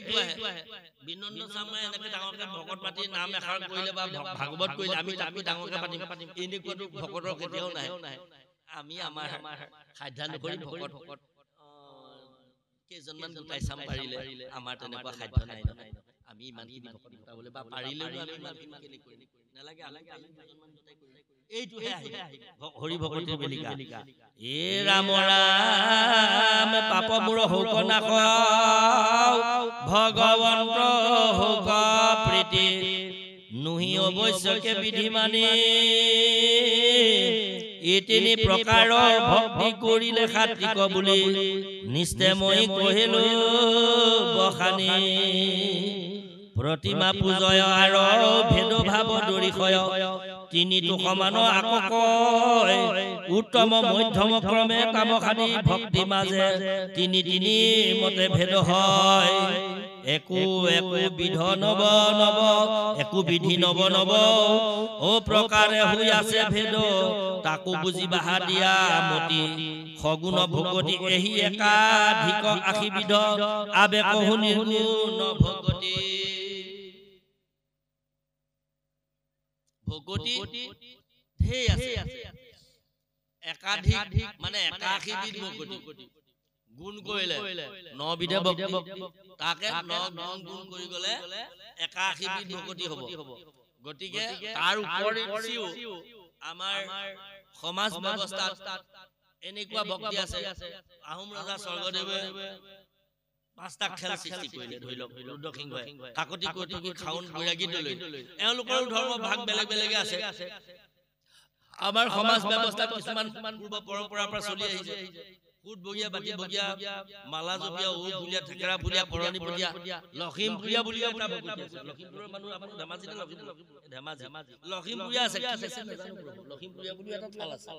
বিনন্দ চামাই এনেকে ডাঙৰকে ভকত পাতি নাম এষাৰ কৰিলে বা ভাগৱত কৰিলে আমি ডাঙৰকে পাতিম এনেকুৱাটো ভকতৰ কেতিয়াও নাই আমি আমাৰ সাধ্যান কৰি ভকত কেইজনমান গোটাই চাম পাৰিলে আমাৰ তেনেকুৱা সাধ্য নাই নহয় আমি ইমানখিনি ভকত গোটাবলৈ বা পাৰিলেও আমি ইমানখিনি কেলে কৰিম নালাগে আমি কেইজনমান গোটাই কৰিলে এইটোহে আহিব হৰি ভকতিৰ বেলিকা এ ৰাম ৰাম পাপ মোৰ হৌক নাখ ভগৱন্ত হৌক প্ৰীতি নুহি অৱশ্যকে বিধি মানি এই তিনি প্ৰকাৰৰ ভক্তি কৰিলে সাত্বিক বুলি নিশ্চয় মই কহিলো বখানি প্ৰতিমা পূজয় আৰু ভেদভাৱ দৰিষয় তিনিটো সমান আকৌ কয় উত্তম মধ্যম ক্ৰমে তামখানি ভক্তি মাজে তিনি তিনি মতে ভেদ হয় একো একো বিধ নব নব একো বিধি নব নব ও প্ৰকাৰে হৈ আছে ভেদ তাকো বুজি বাহা দিয়া মতি সগুণ ভকতি এহি একাধিক আশী বিধ আবেক শুনি গুণ ভকতি ভকতি ধেই আছে একাধিক মানে একাশী বিধ ভকতি গুণ কৰিলে 9 বিধে ভক্তি তাকে 9 গুণ কৰি গলে 81 বিধ ভকতি হ'ব গতিকে তাৰ ওপৰিও আমাৰ সমাজ ব্যৱস্থাত এনেকুৱা ভক্তি আছে আহোম ৰজা স্বৰ্গদেৱে 5টা খেল সৃষ্টি কৰিলে ধৰি লওক ৰুদ্ৰসিংহই কাকতি কৌতুকী খাউন বৈৰাগী দলৈ এওঁলোকৰ ধৰ্ম ভাগ বেলেগ বেলেগ আছে আমাৰ সমাজ ব্যৱস্থাত কিছুমান পূৰ্ব পৰম্পৰাৰ পৰা চলি আহিছে ফুট বগিয়া বাটি বগিয়া মালা জপিয়া ও বুলিয়া ঠেকেৰা বুলিয়া কৰণী বুলিয়া লখিমপুৰীয়া বুলিয়া এটা ভকতি আছে লখিমপুৰৰ মানুহ আপোনাৰ ধেমাজিতে ধেমাজি লখিমপুৰীয়া আছে লখিমপুৰীয়া বুলিয়া এটা থাল আছে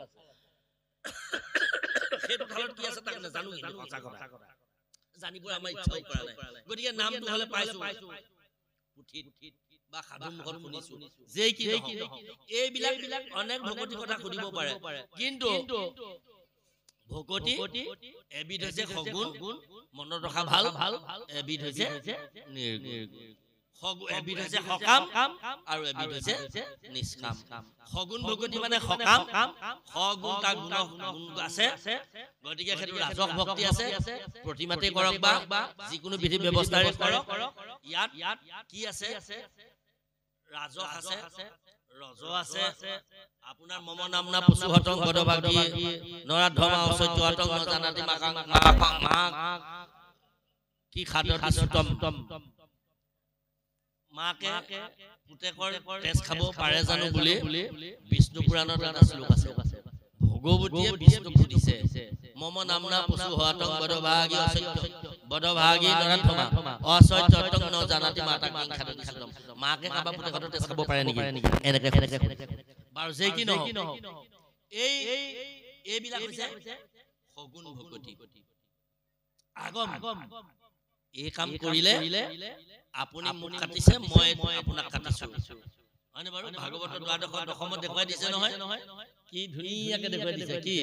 সেইটো থালত কি আছে তাক নাজানো কিন্তু সঁচা কথা জানিব আমাৰ ইচ্ছাও কৰা নাই গতিকে নামটো হলে পাইছো পুথিত বা সাধু মুখত শুনিছো যেই কি এইবিলাক অনেক ভকতি কথা সুধিব পাৰে কিন্তু ভকতি এবিধ হৈছে সগুণ মনত ৰখা ভাল এবিধ হৈছে এবিধ হৈছে সকাম আৰু এবিধ হৈছে নিষ্কাম সগুণ ভকতি মানে সকাম সগুণ তাৰ গুণ আছে গতিকে সেইটো ৰাজক ভক্তি আছে প্ৰতিমাতে কৰক বা যিকোনো বিধি ব্যৱস্থাৰে কৰক ইয়াত কি আছে ৰাজক আছে ৰজ আছে আপোনাৰ মম নামনা পশু হতং গদভাগী নৰাধমা অসহ্য হতং নজানাতি মাকাং কি খাদ্য সুতম মাকে পুতেকৰ তেজ খাব পাৰে জানো বুলি বিষ্ণু পুৰাণত এটা শ্লোক আছে ভগৱতীয়ে বিষ্ণুক সুধিছে মম নামনা পশু হতং গদভাগী অসহ্য বদভাগী নৰাধমা অসহ্য হতং নজানাতি মাতা কিং খাদ্য সুতম মাকে কাবা পুতেকৰ তেজ খাব পাৰে নেকি এনেকে বাৰু যে কি নহওক এইবিলাক হৈছে সগুণ ভকতি আগম এই কাম কৰিলে আপুনি মোক কাটিছে মই আপোনাক কাটিছো হয়নে বাৰু ভাগৱতৰ দশমত দেখুৱাই দিছে নহয় কি ধুনীয়াকে দেখুৱাই দিছে কি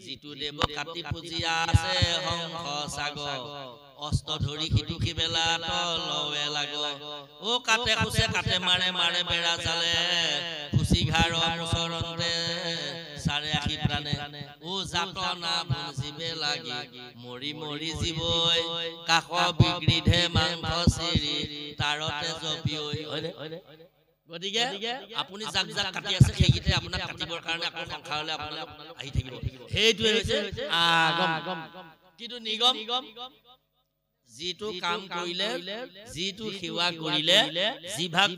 যিটো দেৱ কাটি পুজি আছে হংস সাগৰ অস্ত ধৰি সিটো কি বেলা লৱে লাগ ও কাটে খুচে কাটে মাৰে মাৰে বেৰা চালে খুচি ঘাৰ মুচৰন্তে চাৰে আশী প্ৰাণে ও জাতনা বুজিবে লাগি মৰি মৰি জীৱই কাষ বিগৃধে মাংস চিৰি তাৰতে জপিয়ৈ গতিকে আপুনি যাক যাক কাটি আছে সেইকেইটাই আপোনাক কাটিবৰ কাৰণে আকৌ সংসাৰলৈ আপোনালোক আহি থাকিব সেইটোৱে হৈছে আগম কিন্তু নিগম যিটো কাম কৰিলে যিটো সেৱা কৰিলে যিভাগ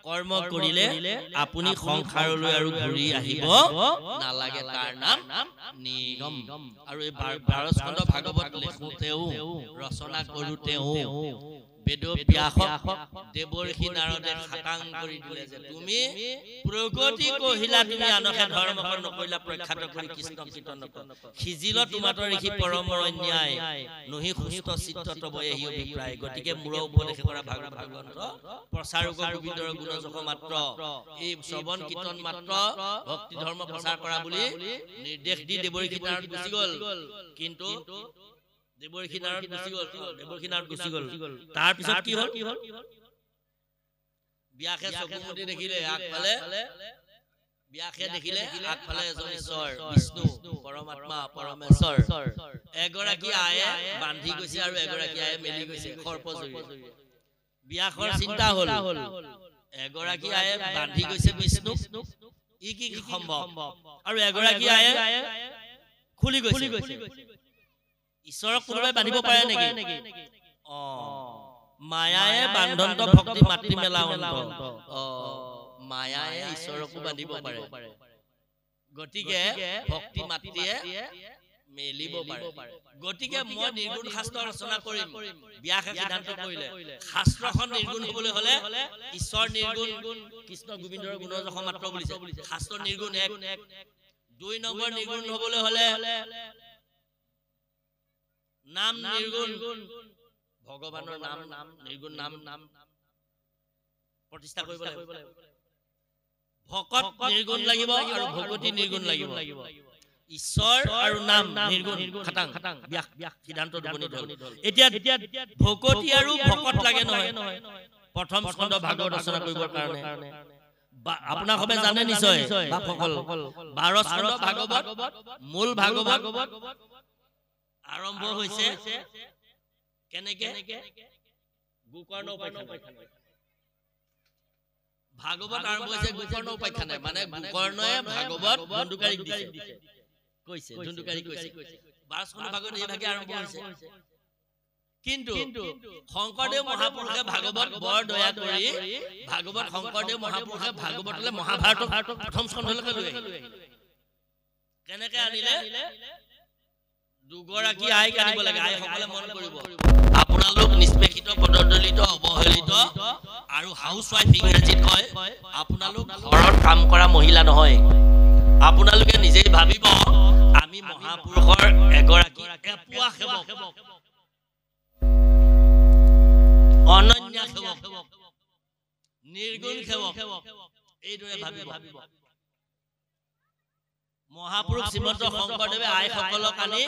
কৰ্ম কৰিলে আপুনি সংসাৰলৈ আৰু ঘূৰি আহিব নালাগে তাৰ নাম নিগম আৰু এই 12 স্কন্ধ ভাগৱত লিখোতেও ৰচনা কৰোতেও বেদব্যাসক দেৱৰ্ষি নাৰদে খাটাং কৰি দিলে যে তুমি প্ৰগতি কহিলা তুমি আনকে ধৰ্ম নকৰিলা প্ৰখ্যাত কৰি কৃষ্ণ কীৰ্তন সিজিল তোমাতৰ ঋষি পৰমৰ ন্যায় নহি সুস্থ চিত্ত তব এই অভিপ্ৰায় গতিকে মূৰ উপদেশ কৰা ভাগৱত গ্ৰন্থ প্ৰচাৰক গোবিন্দৰ গুণ যশ মাত্ৰ এই শ্ৰৱণ কীৰ্তন মাত্ৰ ভক্তি ধৰ্ম প্ৰচাৰ কৰা বুলি নিৰ্দেশ দি দেৱৰ্ষি নাৰদ গুচি গল কিন্তু দেৱৰ্ষি নাৰদ গুচি গল তাৰ পিছত কি হল ব্যাসে চকু মুদি দেখিলে আগফালে ব্যাসে দেখিলে আগফালে এজন ঈশ্বৰ বিষ্ণু পৰমাত্মা পৰমেশ্বৰ এগৰাকী আয়ে বান্ধি গৈছে আৰু এগৰাকী আয়ে মেলি গৈছে সৰ্পজৰিয়ে ব্যাসৰ চিন্তা হ'ল এগৰাকী আয়ে বান্ধি গৈছে বিষ্ণুক ই কি সম্ভৱ আৰু এগৰাকী আয়ে খুলি গৈছে ঈশ্বৰক কোনোবাই বান্ধিব পাৰে নেকি মায়ায়ে বান্ধন্ত ভক্তি মাতৃ মেলাৱন্ত মায়ায়ে ঈশ্বৰকো বান্ধিব পাৰে গতিকে ভক্তি মাতৃয়ে মেলিব পাৰে গতিকে মই নিৰ্গুণ শাস্ত্ৰ ৰচনা কৰিম ব্যাসে সিদ্ধান্ত কৰিলে শাস্ত্ৰখন নিৰ্গুণ হ'বলৈ হলে ঈশ্বৰ নিৰ্গুণ কৃষ্ণ গোবিন্দৰ গুণৰ যশ মাত্ৰ বুলিছে শাস্ত্ৰ নিৰ্গুণ 1 2 নম্বৰ নিৰ্গুণ হ'বলৈ হলে নাম নিৰ্গুণ ভগৱানৰ নাম নিৰ্গুণ নাম প্ৰতিষ্ঠা কৰিব লাগিব ভকত নিৰ্গুণ লাগিব আৰু ভগৱতী নিৰ্গুণ লাগিব ঈশ্বৰ আৰু নাম নিৰ্গুণ খাটাং ব্যাস সিদ্ধান্ত উপনীত হ'ল এতিয়া ভকতি আৰু ভকত লাগে নহয় প্ৰথম স্কন্ধ ভাগৱত ৰচনা কৰিবৰ কাৰণে আপোনাক সবে জানে নিশ্চয় বাপসকল 12 স্কন্ধ ভাগৱত মূল ভাগৱত আৰম্ভ হৈছে কেনেকে গোকৰ্ণ উপাখ্যানে ভাগৱত আৰম্ভ হৈছে গোকৰ্ণ উপাখ্যানে মানে গোকৰ্ণয়ে ভাগৱত দণ্ডুকাৰীক দিছে কৈছে দণ্ডুকাৰী কৈছে 12 স্কন্ধ ভাগৱত এই ভাগে আৰম্ভ হৈছে কিন্তু শংকৰদেৱ মহাপুৰুষে ভাগৱত বৰ দয়া কৰি ভাগৱত শংকৰদেৱ মহাপুৰুষে ভাগৱতলে মহাভাৰত প্ৰথম স্কন্ধলৈকে লৈ আহিলে কেনেকে আনিলে দুগৰাকী আইক আনিব লাগে আইসকলে মন কৰিব আপোনালোক নিষ্পেষিত পদদলিত অৱহেলিত আৰু হাউস ওয়াইফ ইংৰাজীত কয় আপোনালোক ঘৰত কাম কৰা মহিলা নহয় আপোনালোকে নিজেই ভাবিব আমি মহাপুৰুষৰ এগৰাকী এপুৱা সেৱক অনন্য সেৱক নিৰ্গুণ সেৱক এইদৰে ভাবিব মহাপুৰুষ শ্ৰীমন্ত শংকৰদেৱে আইসকলক আনি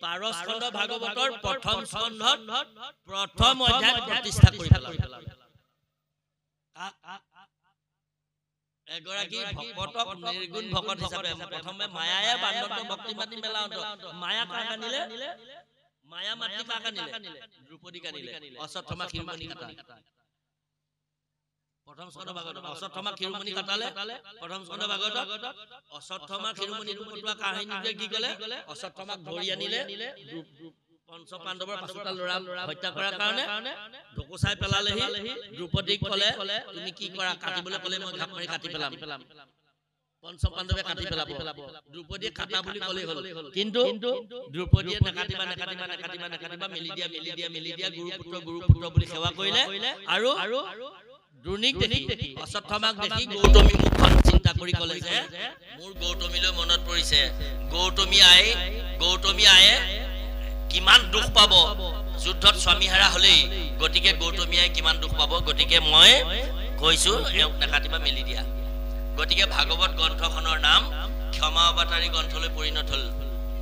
12 স্কন্ধ ভাগৱতৰ প্ৰথম স্কন্ধত প্ৰথম অধ্যায় প্ৰতিষ্ঠা কৰি পেলালে এগৰাকী ভকতক নিৰ্গুণ ভকত হিচাপে প্ৰথমে মায়ায়ে বান্ধন্ত ভক্তি মাতি মেলাৱন্ত মায়া কাক আনিলে মায়া মাতৃ কাক আনিলে দ্ৰৌপদীক আনিলে অশ্বত্থামা শিৰোমণি কাটা প্ৰথম স্কন্ধ ভাগৱত অশ্বত্থামা শিৰোমণি কাটালে প্ৰথম স্কন্ধ ভাগৱত অশ্বত্থামা শিৰোমণি দুপটোৱা কাহিনীতে কি কলে অশ্বত্থামাক ধৰি আনিলে পঞ্চ পাণ্ডৱৰ পাঁচটা লৰা হত্যা কৰাৰ কাৰণে ঢকুচাই পেলালেহি দ্ৰৌপদীক কলে তুমি কি কৰা কাটিবলৈ কলে মই ঘাপ মাৰি কাটি পেলাম পঞ্চ পাণ্ডৱে কাটি পেলাব দ্ৰৌপদীয়ে কাটা বুলি কলে হ'ল কিন্তু দ্ৰৌপদীয়ে নাকাটিবা মেলি দিয়া গুৰু পুত্ৰ বুলি সেৱা কৰিলে আৰু দুৰ্নীক দেখি অশ্বত্থামাক দেখি গৌতমী মুখখন চিন্তা কৰি কলে যে মোৰ গৌতমীলৈ মনত পৰিছে গৌতমী আয়ে কিমান দুখ পাব যুদ্ধত স্বামী হাৰা হলেই গতিকে গৌতমী আয়ে কিমান দুখ পাব গতিকে মই কৈছো এওক নাকাটিবা মেলি দিয়া গতিকে ভাগৱত গ্ৰন্থখনৰ নাম ক্ষমা অৱতাৰী গ্ৰন্থলৈ পৰিণত হ'ল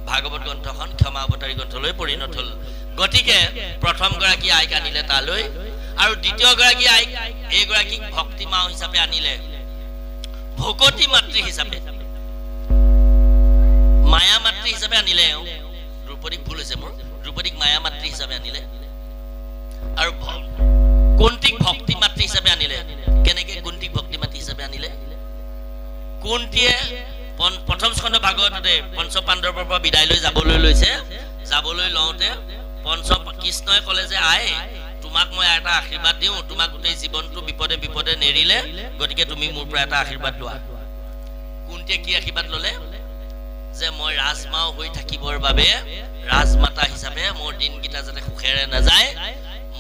ভাগৱত গ্ৰন্থখন ক্ষমা অৱতাৰী গ্ৰন্থলৈ পৰিণত হ'ল গতিকে প্ৰথম গৰাকী আইক আনিলে তালৈ আৰু দ্বিতীয় গৰাকী আইক এইগৰাকীক ভক্তি মা হিচাপে আনিলে ভকতি মাতৃ হিচাপে মায়া মাতৃ হিচাপে আনিলে দ্ৰৌপদীক ভুল হৈছে মোৰ দ্ৰৌপদীক মায়া মাতৃ হিচাপে আনিলে আৰু কুন্তীক ভক্তি মাতৃ হিচাপে আনিলে কেনেকে কুন্তীক ভক্তি মাতৃ হিচাপে আনিলে কুন্তীয়ে প্ৰথম স্কন্ধ ভাগৱততে পঞ্চ পাণ্ডৱৰ পৰা বিদায় লৈ যাবলৈ লওঁতে কৃষ্ণই কলে যে আই তোমাক মই এটা আশীৰ্বাদ দিওঁ তোমাক গোটেই জীৱনটো বিপদে নেৰিলে গতিকে তুমি মোৰ পৰা এটা আশীৰ্বাদ লোৱা কুন্তীয়ে কি আশীৰ্বাদ ললে যে মই ৰাজমাও হৈ থাকিবৰ বাবে ৰাজমাতা হিচাপে মোৰ দিনকেইটা যাতে সুখেৰে নাযায়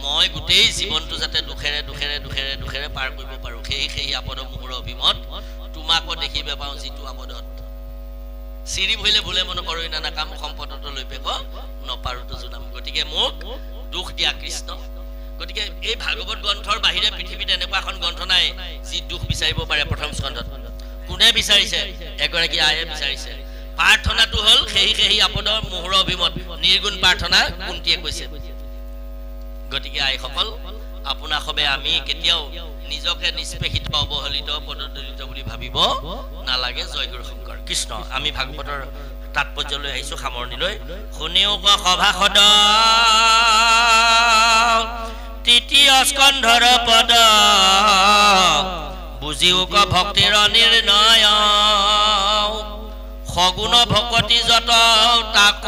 মই গোটেই জীৱনটো যাতে দুখেৰে পাৰ কৰিব পাৰো সেই আপদ মুহুৰ অভিমত তোমাকো দেখিব পাওঁ যিটো আপদত চিৰি ভইলে ভুলে মন কৰোই নানা কাম সম্পদত লৈ পেক নপাৰোতো জুনাম গতিকে মোক দুখ দিয়া কৃষ্ণ গতিকে এই ভাগৱত গ্ৰন্থৰ বাহিৰে পৃথিৱীত এনেকুৱা এখন গ্ৰন্থ নাই যি দুখ বিচাৰিব পাৰে প্ৰথম স্কন্ধত কোনে বিচাৰিছে এগৰাকী আয়ে বিচাৰিছে প্ৰাৰ্থনাটো হ'ল সেই আপদৰ মুহুৰ অভিমত নিৰ্গুণ প্ৰাৰ্থনা কুন্তীয়ে কৈছে গতিকে আইসকল আপোনা সবে আমি কেতিয়াও নিজকে নিষ্পেষিত অবহেলিত পদদলিত বুলি ভাবিব নালাগে জয়গুৰু শংকৰ কৃষ্ণ আমি ভাগৱতৰ তাৎপৰ্যলৈ আহিছো সামৰণিলৈ শুনিও ক সভাসদ তৃতীয় স্কন্ধৰ পদ বুজিও ক ভক্তিৰ নিৰ্ণয় সগুণ ভকতি যত তাক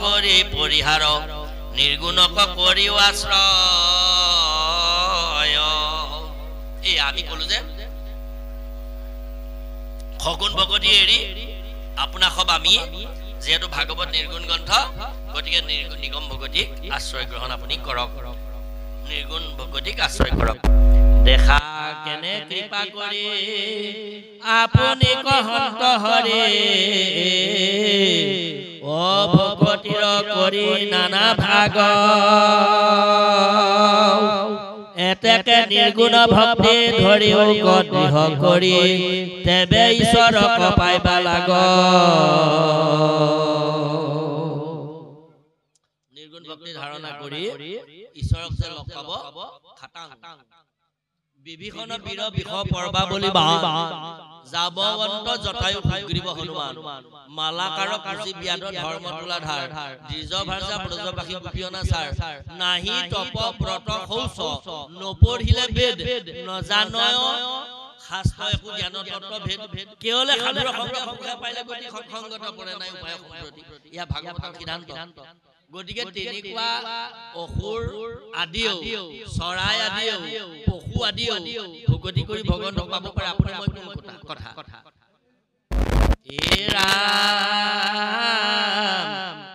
কৰি পৰিহাৰ নিৰ্গুণক কৰিও আশ্ৰয় এই আমি কলো যে সগুণ ভকতি এৰি আপোনা সব আমি যেহেতু ভাগৱত নিৰ্গুণ গ্ৰন্থ গতিকে নিগম ভকতিক আশ্ৰয় গ্ৰহণ আপুনি কৰক নিৰ্গুণ ভকতিক আশ্ৰয় কৰক দেখা কেনে কৃপা কৰি আপুনি কহন্ত হৰে অ ভকতিৰ কৰি নানা ভাগ এতেকে নিৰ্গুণ ভক্তি ধৰিও গতিহ কৰি তেবে ঈশ্বৰক পাইবা লাগ নিৰ্গুণ ভক্তি ধাৰণা কৰি ঈশ্বৰক যে লগ পাব খাটাং বিভীষণ বীৰ বিষ পৰ্বা বুলি যাবৱন্ত জটায়ু সুগ্ৰীৱ হনুমান মালাকাৰ কুচি ব্যাধ ধৰ্ম তোলাধাৰ দ্বিজভাৰ্যা ব্ৰজবাসী গোপীয়না ছাৰ নাহি তপ ব্ৰত শৌচ নপঢ়িলে বেদ নজানয় শাস্ত্ৰ একো জ্ঞান তত্ত্ব ভেদ কেৱলে সাধুৰ সংগ সুখে পাইলে গতি সৎসংগত পৰে নাই উপায় সম্প্ৰতি ইয়া ভাগৱতৰ সিদ্ধান্ত গতিকে তেনেকুৱা অসুৰ আদিও চৰাই আদিও পশু আদিও ভগতি কৰি ভগৱানক পাব পাৰে আপুনি মই কোন কথা এ ৰাম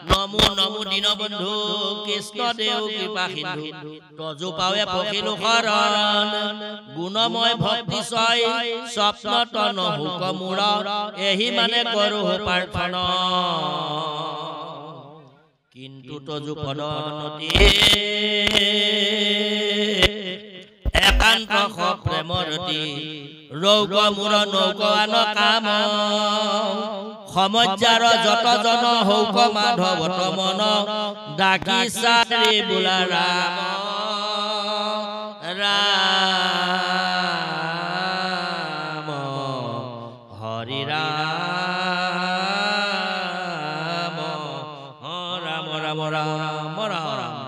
নমো নমো দীনবন্ধু কৃষ্ণ দেও কৃপা সিন্ধু তজু পাৱে পখিলো শৰণ গুণময় ভক্তি ছয় স্বপ্ন তন হুক মূৰ এহি মানে কৰো প্ৰাৰ্থনা কিন্তু তজু পদনতি একান্ত প্ৰেমৰতি ৰৌগ মূৰ নৌকান কাম সমজ্জাৰ যত জন হৌক মাধৱত মন ডাকি চাৰি বোলা ৰাম ৰাম